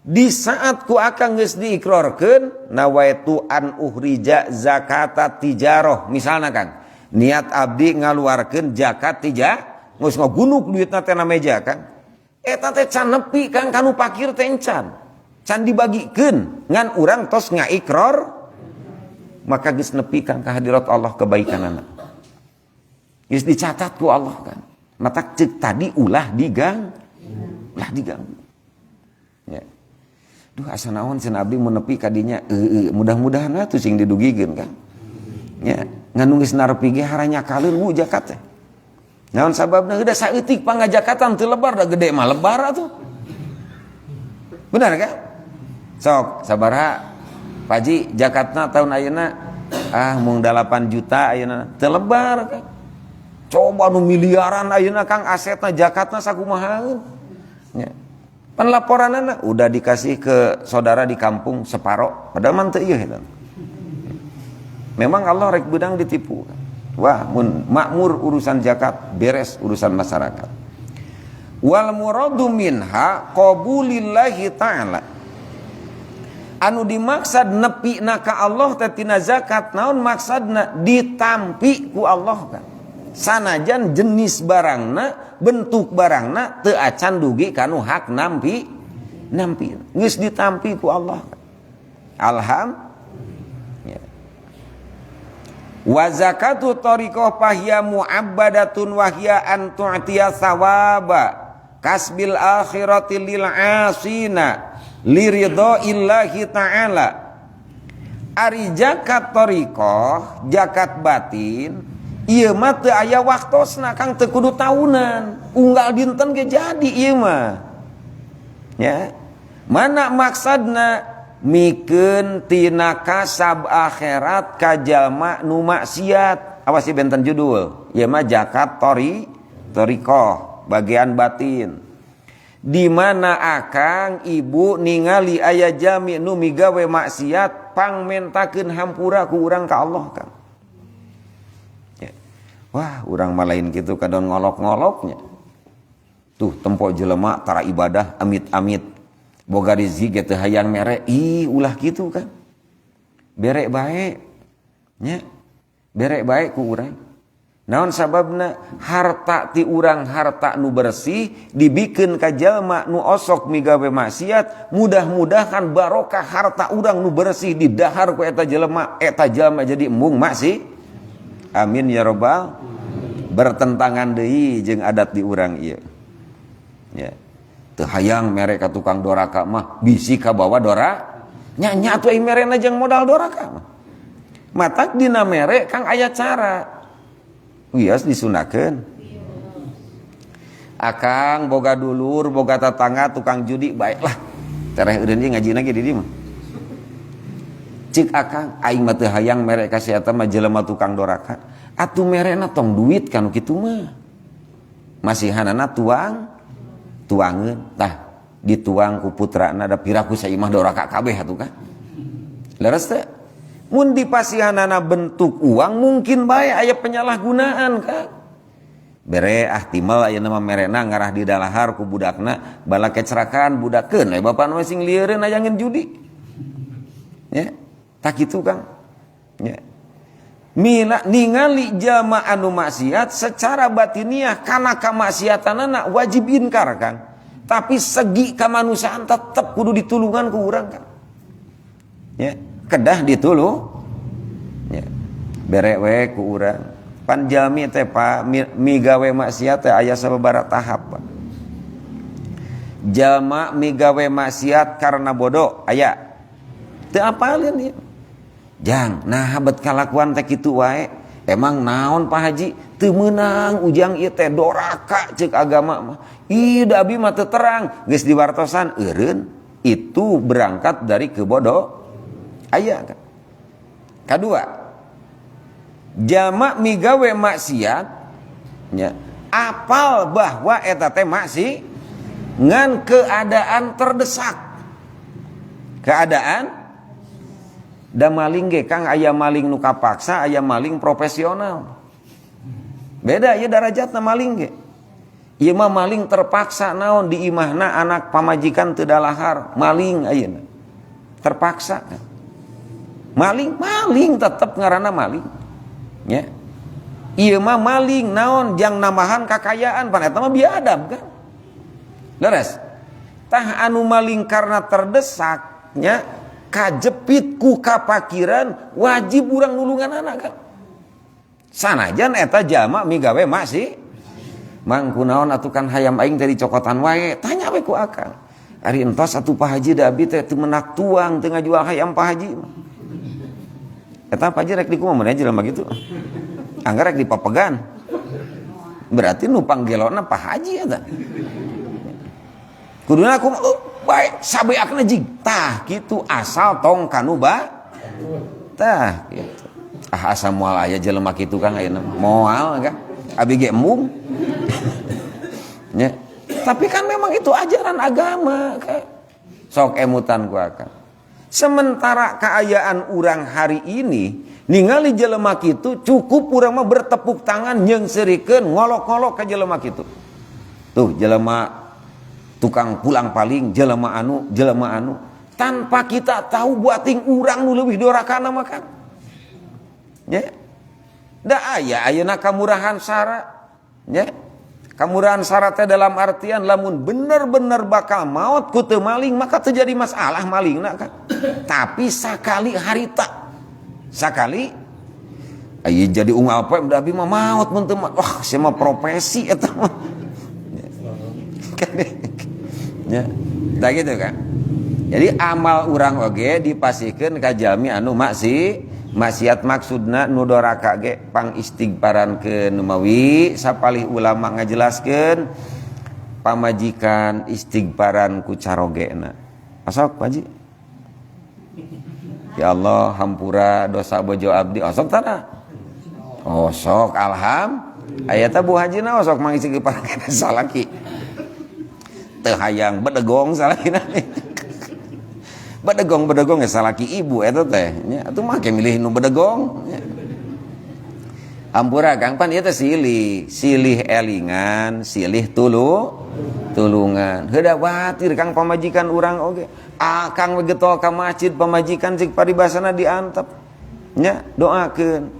di saat ku akang geus diikrarkeun nawaitu an uhrija zakata tijarah misalna Kang niat abdi ngaluarkeun zakat geus ngagunuk duitna teh na meja Kang eta teh can nepi Kang kanu pakir teh can dibagikeun ngan urang tos ngaikrar maka geus nepi Kang ka hadirat Allah kebaikanana geus dicatat ku Allah Kang mata ceuk tadi ulah diganggu ya. Duh asa naon cenah abdi mun nepi ka dinya mudah-mudahan atuh sing didugikeun kan. Ya, nganu geus narepi ge haranya kaleun wu zakat teh. Naon sababna da saeutik pangajakatan teu lebar da gede mah lebar atuh. Benar kan? Sok sabaraha Paji zakatna tahun ayeuna mung 8 juta ayeuna teu lebar kan. Coba nu miliaran ayeuna Kang asetna zakatna sakumahaeun. Ya. Pan laporanana udah dikasih ke saudara di kampung separo padahal mah teu ieu eta. Memang Allah rek beudang ditipu. Wah mun makmur urusan zakat beres urusan masyarakat. Wal muradu minha qabulillahi ta'ala. Anu dimaksad nepina ka Allah teh tina zakat naon maksadna ditampi ku Allah kan. Sanajan jenis barangna bentuk barangna teu acan dugi kanu hak nampi geus ditampi ku Allah alhamdulillah. Wa zakatu tariqah fahiya mu'abbadatun wa hiya an tu'tiya sawaba kasbil akhirati lil asina liridaillahi ta'ala. Ari zakat tariqah zakat batin ieu mah teu aya waktosna Kang teu kudu tahunan unggal dinten ge jadi ieu mah ya mana maksadna mikeun tina kasab akhirat ka jalma nu maksiat awas ieu benten judul ieu mah zakat tariqah bagian batin di mana akang ibu ningali aya jami nu migawe maksiat pangmentakeun hampura ku urang ka Allah Kang. Wah, urang mah lain kitu kadon ngolok-ngoloknya. Tuh tempo jelema tara ibadah amit-amit. Boga rezeki teh hayang mere, ulah kitu kan. Berek bae. Nya. Berek bae ku urang. Naon sababna? Harta ti urang harta nu bersih dibikeun ka jalma nu osok migawe maksiat, mudah-mudahan barokah harta urang nu bersih di dahar ku eta jalma jadi embung maksi. Amin ya robbal. Bertentangan deui jeung adat di urang ieu. Ya. Teu hayang mere ka tukang doraka mah bisi ka bawa dora. Nya atuh ai merena jeung modal doraka mah. Matak dina mere kang aya cara. Wios disunakeun. Akang boga dulur, boga tetangga tukang judi baiklah. Tereh eureun ieu ngajina ge di dieu mah. Cik akang aing mah teu hayang mere ka sia eta mah jelema tukang doraka. Atuh merena tong duit kanu kitu mah. Masihanana tuangeun tah dituang ku putrana da piraku saimah doraka kabeh atuh kan. Leres teh? Mun dipasihanana bentuk uang mungkin bae aya penyalahgunaan kan. Bere timal aya nama merena ngarah di dalahar ku budakna bala kecerakaan budakeun bapak nu sing lieureun aya ngeun judi. Ya, tak kitu Kang. Ya. Mina ningali jalma anu maksiat secara batiniah kana kamaksiatanana wajib inkar Kang. Tapi segi kamanusiaan tetep kudu ditulungan ku urang Kang. Ya, kedah ditulung. Ya. Bere we ku urang. Pan jalmi teh Pak migawe maksiat teh aya sababaraha tahap Pak. Jalma migawe maksiat karena bodoh aya. Teu apalin ieu. Jang, nah bet kalakuan teh kitu wae. Emang naon Pak Haji? Teu meunang ujang ieu teh doraka ceuk agama mah. Ih da abi mah teu terang, geus diwartosan eureun. Itu berangkat dari kebodoh. Aya kan. Kadua, jalma migawe maksiat nya apal bahwa eta teh maksi ngan keadaan terdesak. Keadaan da maling ge Kang aya maling nu kapaksa, aya maling profesional. Beda ieu darajatna maling ge. Ieu mah maling terpaksa naon di imahna anak pamajikan teu dalahar, maling ayeuna. Terpaksa. Maling tetep ngaranna maling. Ya. Ieu mah maling naon jang nambahan kakayaan pan eta mah biadab kan. Leres. Tah anu maling karena terdesak nya kajepit ku kapakiran wajib urang nulungan anak kan. Sanajan eta jalma migawe masih mangku naon atuh kan hayam aing teh dicokotan wae tanya we ku akang. Ari entos atuh Pak Haji da abi teh teu menak tuang teu ngajual hayam Pak Haji. Eta Pak Haji rek di kumaha meureun jelema kitu. Anggar rek dipapegan. Berarti nu panggelona Pak Haji eta. Kuduna aku baik sabeakna jig tah kitu asal tong kanu ba tah gitu. Asal moal aya jelema kitu Kang ayeuna moal kan abi ge embung. Ya. Tapi kan memang itu ajaran agama kan. Sok emutan ku akang. Sementara keayaan urang hari ini ningali jelema kitu cukup urang mah bertepuk tangan nyeungsirikeun ngolok-ngolok ka jelema kitu. Tuh jelema tukang pulang paling jelema anu tanpa kita tahu buating urang nu leuwih dorakana mah kan. Ya. Da aya ayeuna kamurahan sara. Ya. Kamurahan sara teh dalam artian lamun bener-bener bakal maot ku teu maling maka teu jadi masalah malingna kan. Tapi sakali harita. Sakali aya jadi unggal poe da abi mah maot mun teu wah sia mah profesi eta mah. Ya, tak gitu kan. Jadi amal urang oge dipasikeun ka jalmi anu maksiat maksudna nu doraka ge pang istighfarankeun mawi sapalih ulama ngajelaskeun pamajikan istighfaran ku carogena. Asok Pak Haji. Ya Allah hampura dosa bojo abdi osok tara. Osok alham. Aya teh Bu Hajina osok mang istighfar kana salaki. Hayang bedegong salakina bedegong ya salaki ibu eta teh nya atuh mah ke milih nu bedegong nya. Ampura Kang pan ieu teh silih elingan silih tulungan heuda watir Kang pamajikan urang oge Kang we getol ka masjid pamajikan cik paribasana diantep nya doakeun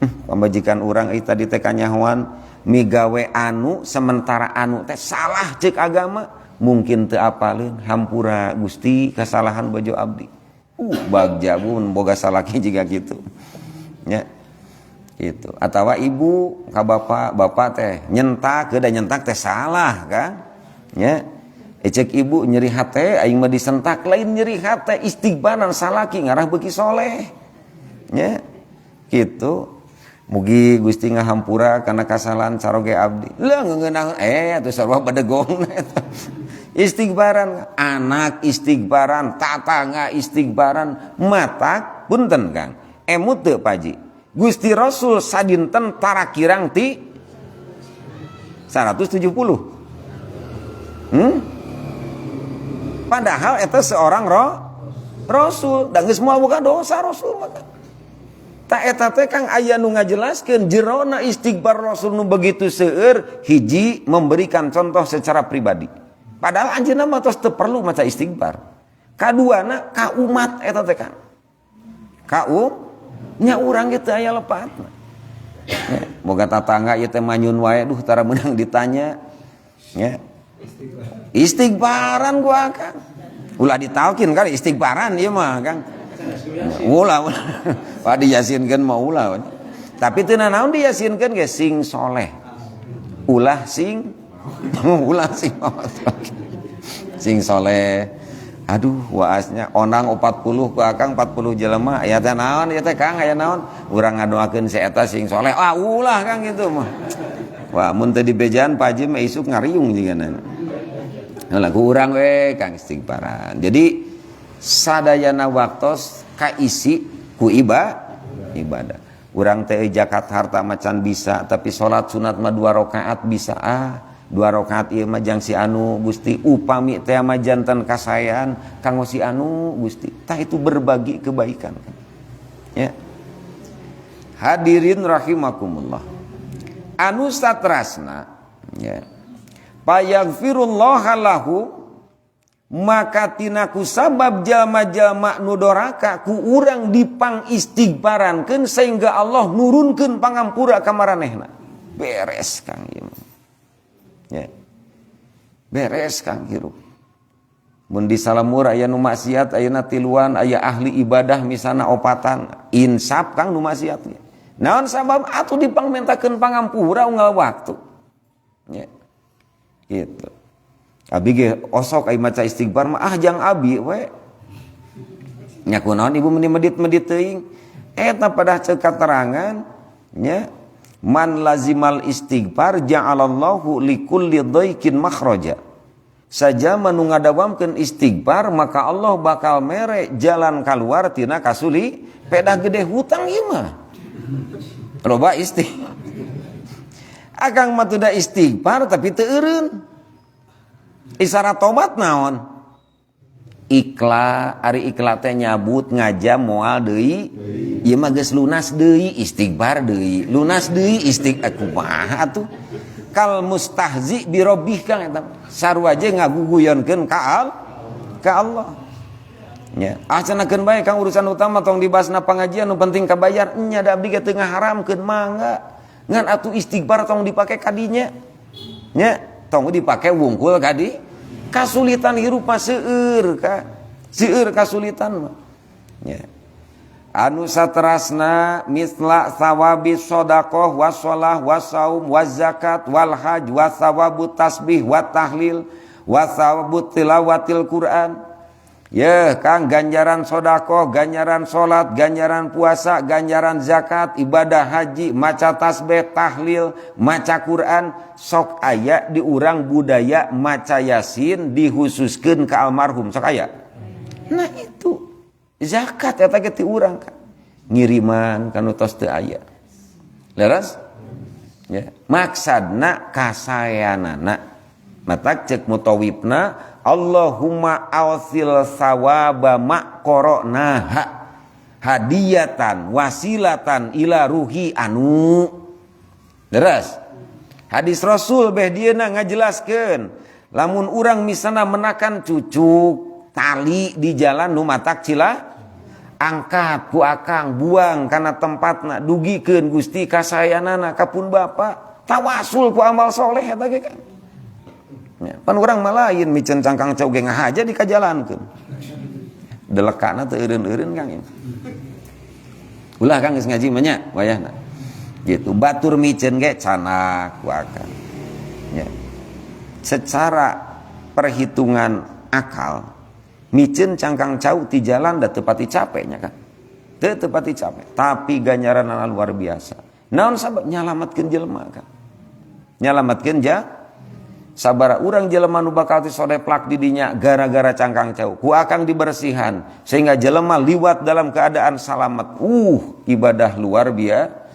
Pamajikan urang tadi teh kanyahoan migawe anu sementara anu teh salah cek agama mungkin teu apaleun hampura Gusti kesalahan bojo abdi. Bagja mun boga salaki jiga kitu. Nya. Gitu. Atawa ibu ka bapak teh nyentak da nyentak teh salah kan? Nya. Cek ibu nyeri hate aing mah disentak lain nyeri hate istighbaran salaki ngarah beuki soleh. Nya. Gitu. Mugi Gusti ngahampura kana kasalahan saroge abdi. Lah ngeunah atuh sarua badegong eta. Istighbaran anak istighbaran, tatangga istighbaran, matak punten Kang. Emut teu Paji. Gusti Rasul sadinten tarakirang ti 170. Padahal eta seorang Rasul, dan geus moal boga dosa Rasul maka. Ta eta teh Kang aya nu ngajelaskeun jerona istighbar Rasul nu begitu seueur hiji memberikan contoh secara pribadi. Padahal anjeunna mah tos teu perlu maca istighbar. Kaduana ka umat eta teh Kang. Ka nya urang ge teu aya lepatna. Boga tatangga ieu teh manyun wae duh tara meunang ditanya. Nya. Istighbaran gua Kang. Ulah ditaokin kali istighbaran ieu mah Kang. Ulah Pak diyasinkeun mah ulah. Tapi teu naon diyasinkeun ge sing soleh. Ulah sing sing soleh. Aduh waasnya onang 40 ku Akang 40 jelema aya teh naon ieu teh Kang aya naon urang ngadoakeun si eta sing soleh. Ulah Kang gitu mah. Wah mun teu dibejaan Pak Haji mah isuk ngariung jiganana. Lah ku urang we Kang istighbaran. Jadi sadayana waktos kaisi ku ibadah. Urang teh zakat harta macan bisa, tapi salat sunat mah 2 rakaat bisa. 2 rakaat ieu mah jang si anu Gusti upami teh mah janten kasayan kanggo si anu Gusti. Tah itu berbagi kebaikan. Ya. Hadirin rahimakumullah. Anu satrasna ya. Payaghfirullahu lahu maka tina ku sabab jalma-jalma nu doraka ku urang dipang istighbarankeun sehingga Allah nurunkeun pangampura ka maranehna. Beres Kang ieu. Ya. Beres Kang hirup. Mun di Salamur aya nu maksiat ayeuna tiluan aya ahli ibadah misalna opatan insaf Kang nu maksiat. Naon sabab atuh dipangmentakeun pangampura unggal waktu. Ya. Gitu. Abi ge osok ai maca istighfar mah jang abi we. Nya kunaon ibu meuni medit-medit teuing. Eta pada ceuk katerangan nya man lazimal istighfar ja'alallahu likulli dhaikin makhraja. Saja manu ngadawamkeun istighfar maka Allah bakal mere jalan kaluar tina kasuli pedah gede hutang ieu mah. Loba istighfar. Akang mah teu da istighfar tapi teu eureun. Isyarat tobat naon? Ari ikla teh nyabut ngajam moal deui. Ieu mah geus lunas deui istighfar deui. Lunas deui istighfar kumaha atuh? Kal mustahzi bi rabbih Kang eta. Sarua je ngaguguyonkeun ka Allah. Nya, acanakeun bae Kang urusan utama tong dibahasna pangajian nu penting kabayar. Nya da abdi ge teu ngaharamkeun mangga. Ngan atuh istighfar tong dipake kadinya. Nya, tong dipake wungkul kadi kasulitan hirup mah seueur kasulitan mah ya. Anu saterasna misla sawabis shadaqah wassalah wasaum wazakat wal haj wasawabut tasbih wat tahlil wasawabut tilawatil Quran. Ya Kang ganjaran sedekah, ganjaran salat, ganjaran puasa, ganjaran zakat, ibadah haji, maca tasbih, tahlil, maca Quran, sok aya di urang budaya maca Yasin dihususkeun ka almarhum sok aya. Nah itu zakat eta ge ti urang Kang. Ngiriman kanu tos teu aya. Leres? Ya, maksadna kasayanana. Matak cek mutawibna Allahumma awsil sawaba maqoronaha hadiyatan wasilatan ila ruhi anu. Deres. Hadis Rasul beh dieuna ngajelaskeun lamun urang misalna menakan cucuk tali di jalan nu matak cilah angkat ku akang buang kana tempatna dugikeun Gusti kasayanana kapun Bapa tawasul ku amal soleh eta ge kan ya, pan urang mah lain micen cangkang cau ge ngahaja dikajalankeun delekana teu eureun-eureun Kang ulah Kang geus ngaji mah nya wayahna gitu batur micen ge canak ku akang ya secara perhitungan akal micen cangkang cau ti jalan da teu pati capeknya kan teu pati capek tapi ganjaranna luar biasa naon sabab nyalametkeun jelema kan nyalametkeun sabara urang jelema nu bakal tisodeplak di dinya gara-gara cangkang cau ku akang dibersihan sehingga jelema liwat dalam keadaan salamet ibadah luar biasa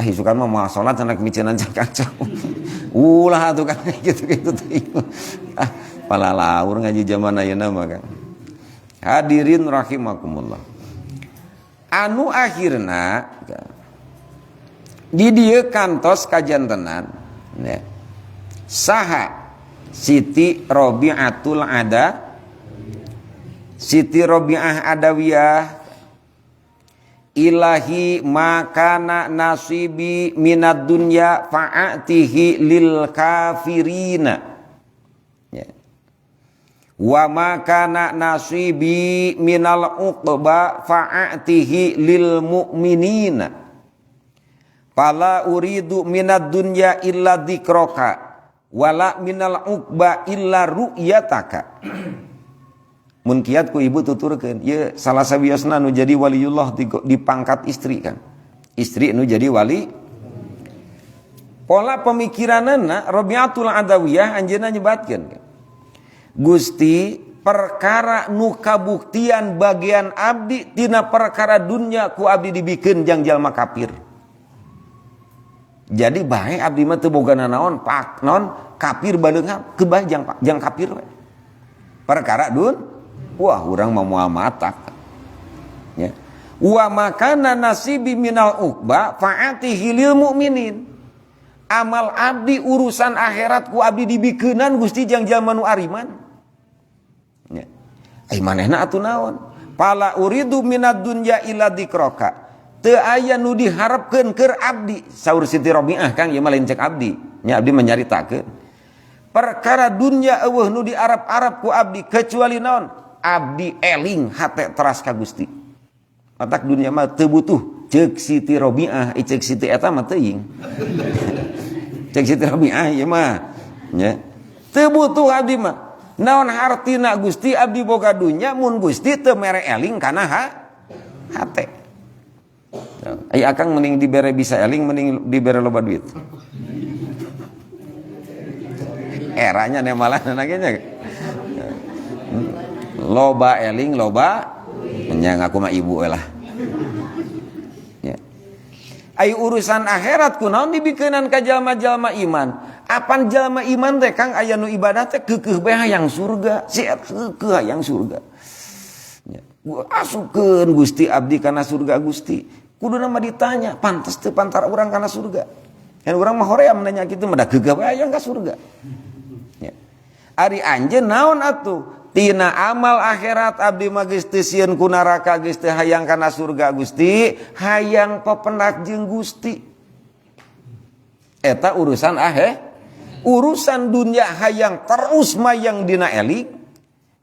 isukan mah moal salat cenah micenan cangkang cau ulah atuh kan gitu-gitu teh palalaur ngaji zaman ayeuna mah kan hadirin rahimakumullah anu akhirna di dieu kantos kajantenan ya saha Siti Robi'atul Siti Robi'ah Adawiyah ilahi makana nasibi minad dunya fa'atihi lil kafirina ya. Wa makana nasibi minal uqba fa'atihi lil mu'minina fala uridu minad dunya illa dzikraka wala minal uqba illa ru'yataka mun kiat ku ibu tuturkeun ye salah sabiosna nu jadi waliullah di pangkat istri kan istri nu jadi wali pola pemikiranana Rabi'atul Adawiyah anjeunna nyebatkeun Gusti perkara nu kabuktian bagian abdi tina perkara dunya ku abdi dibikeun jang jalma kafir jadi bae abdi mah teu bogana naon pak non kafir baleungna keubah jang kafir we perkara wah urang mah moal matak ya wa makana nasibi minal uqba fa'atihi lil mu'minin amal abdi urusan akhirat ku abdi dibikeunan Gusti jang jalma nu ariman ya ai manehna atuh naon pala uridu minad dunya illa dzikraka teu aya nu diharepkeun keur abdi saur Siti Robi'ah Kang ieu mah lain cek abdi nya abdi menyaritakeun perkara dunya eueuh nu diarep-arep ku abdi kecuali naon abdi eling hate teras ka Gusti matak dunia mah teu butuh ceuk Siti Robi'ah ceuk Siti eta mah teuing ceuk Siti Robi'ah ieu mah nya teu butuh abdi mah naon hartina Gusti abdi boga dunya mun Gusti teu mere eling kana hate ai akang mending dibere bisa eling mending dibere loba duit eranya nih malah nanya loba eling loba nya ngaku mah ibu lah ya ai urusan akhirat kunaon dibikeunan ka jalma-jalma iman apan jalma iman teh Kang aya nu ibadah teh keukeuh bae hayang surga siat keukeuh hayang surga ya asukeun Gusti abdi kana surga Gusti kuduna mah ditanya pantes teu pantar urang kana surga kan urang mah hoream nanya kitu mah da keukeuh bae hayang ka surga ya ari anjeun naon atuh tina amal akhirat abdi mah geus teu sieun ku neraka geus teu hayang kana surga Gusti hayang pependak jeung Gusti eta urusan urusan dunia hayang terus mayang dina eling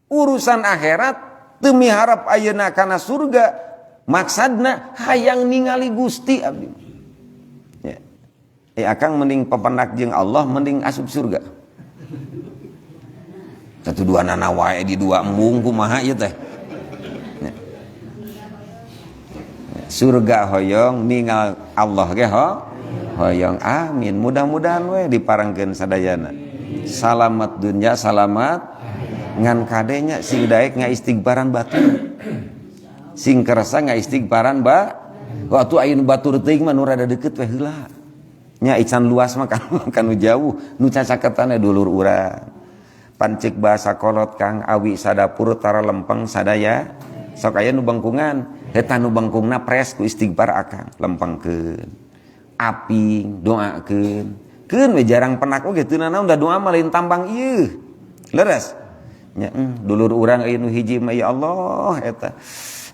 urusan akhirat teu miharep ayeuna kana surga maksadna hayang ningali Gusti abdi ya akang mending pependak jeung Allah mending asup surga satu dua nana wae di dua embung kumaha ieu teh surga hoyong ningal Allah ge hoyong amin mudah-mudahan we diparengkeun sadayana salamat dunya salamat ngan kadenya sing daek ngaistighfaran batur sing kerasa ngaistighfaran waktu ayeuna batur teuing mah nu rada deukeut we heula nya ican luas mah kan nu jauh nu cacaketan dulur urang pancik bahasa kolot Kang awi sadapur tara lempeng sadaya sok aya nu bangkungan eta nu bangkungna pres ku istighfar akang lempengkeun aping doakeun keun we jarang penak oge teu naon da doa mah lain tambang ieu leres nya dulur urang ieu nu hiji mah ya Allah eta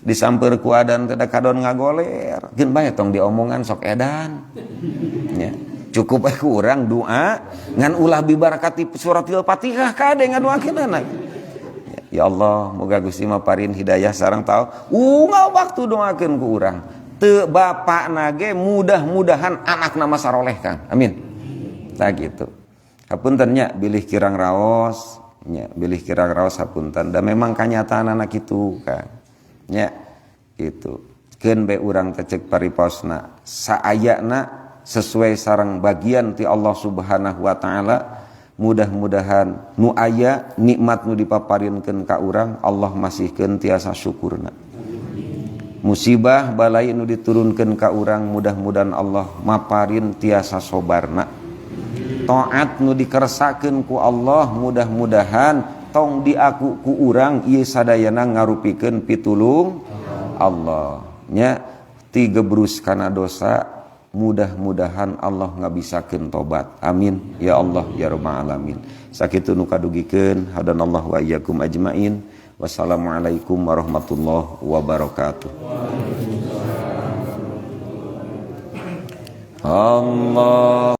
disamper ku adan teh da kadon ngagoler geun bae tong diomongan sok edan nya cukup ku urang doa ngan ulah bibarakati suratil Fatihah kade ngadoakeunana ya Allah moga Gusti mah parin hidayah sareng tahu waktu doakeun ku urang teu bapakna ge mudah-mudahan anakna mah saroleh Kang amin tah gitu hapunten nya bilih kirang raos nya bilih kirang raos hapunten da memang kanyataanna kitu Kang nya gitu keun be urang teh ceuk pariposna saayana sesuai sareng bagian ti Allah Subhanahu wa taala mudah-mudahan nu aya nikmat nu dipaparinkeun ka urang Allah masihkeun tiasa syukurna musibah balai nu diturunkeun ka urang mudah-mudahan Allah maparin tiasa sobarna taat nu dikeresakeun ku Allah mudah-mudahan tong diaku ku urang ieu sadayana ngarupikeun pitulung Allah nya ti gebrus kana dosa mudah-mudahan Allah ngabisakeun tobat amin ya Allah ya rabbal alamin sakitu nu kadugikeun hadanallahu wa iyyakum ajmain wassalamualaikum warahmatullahi wabarakatuh Allah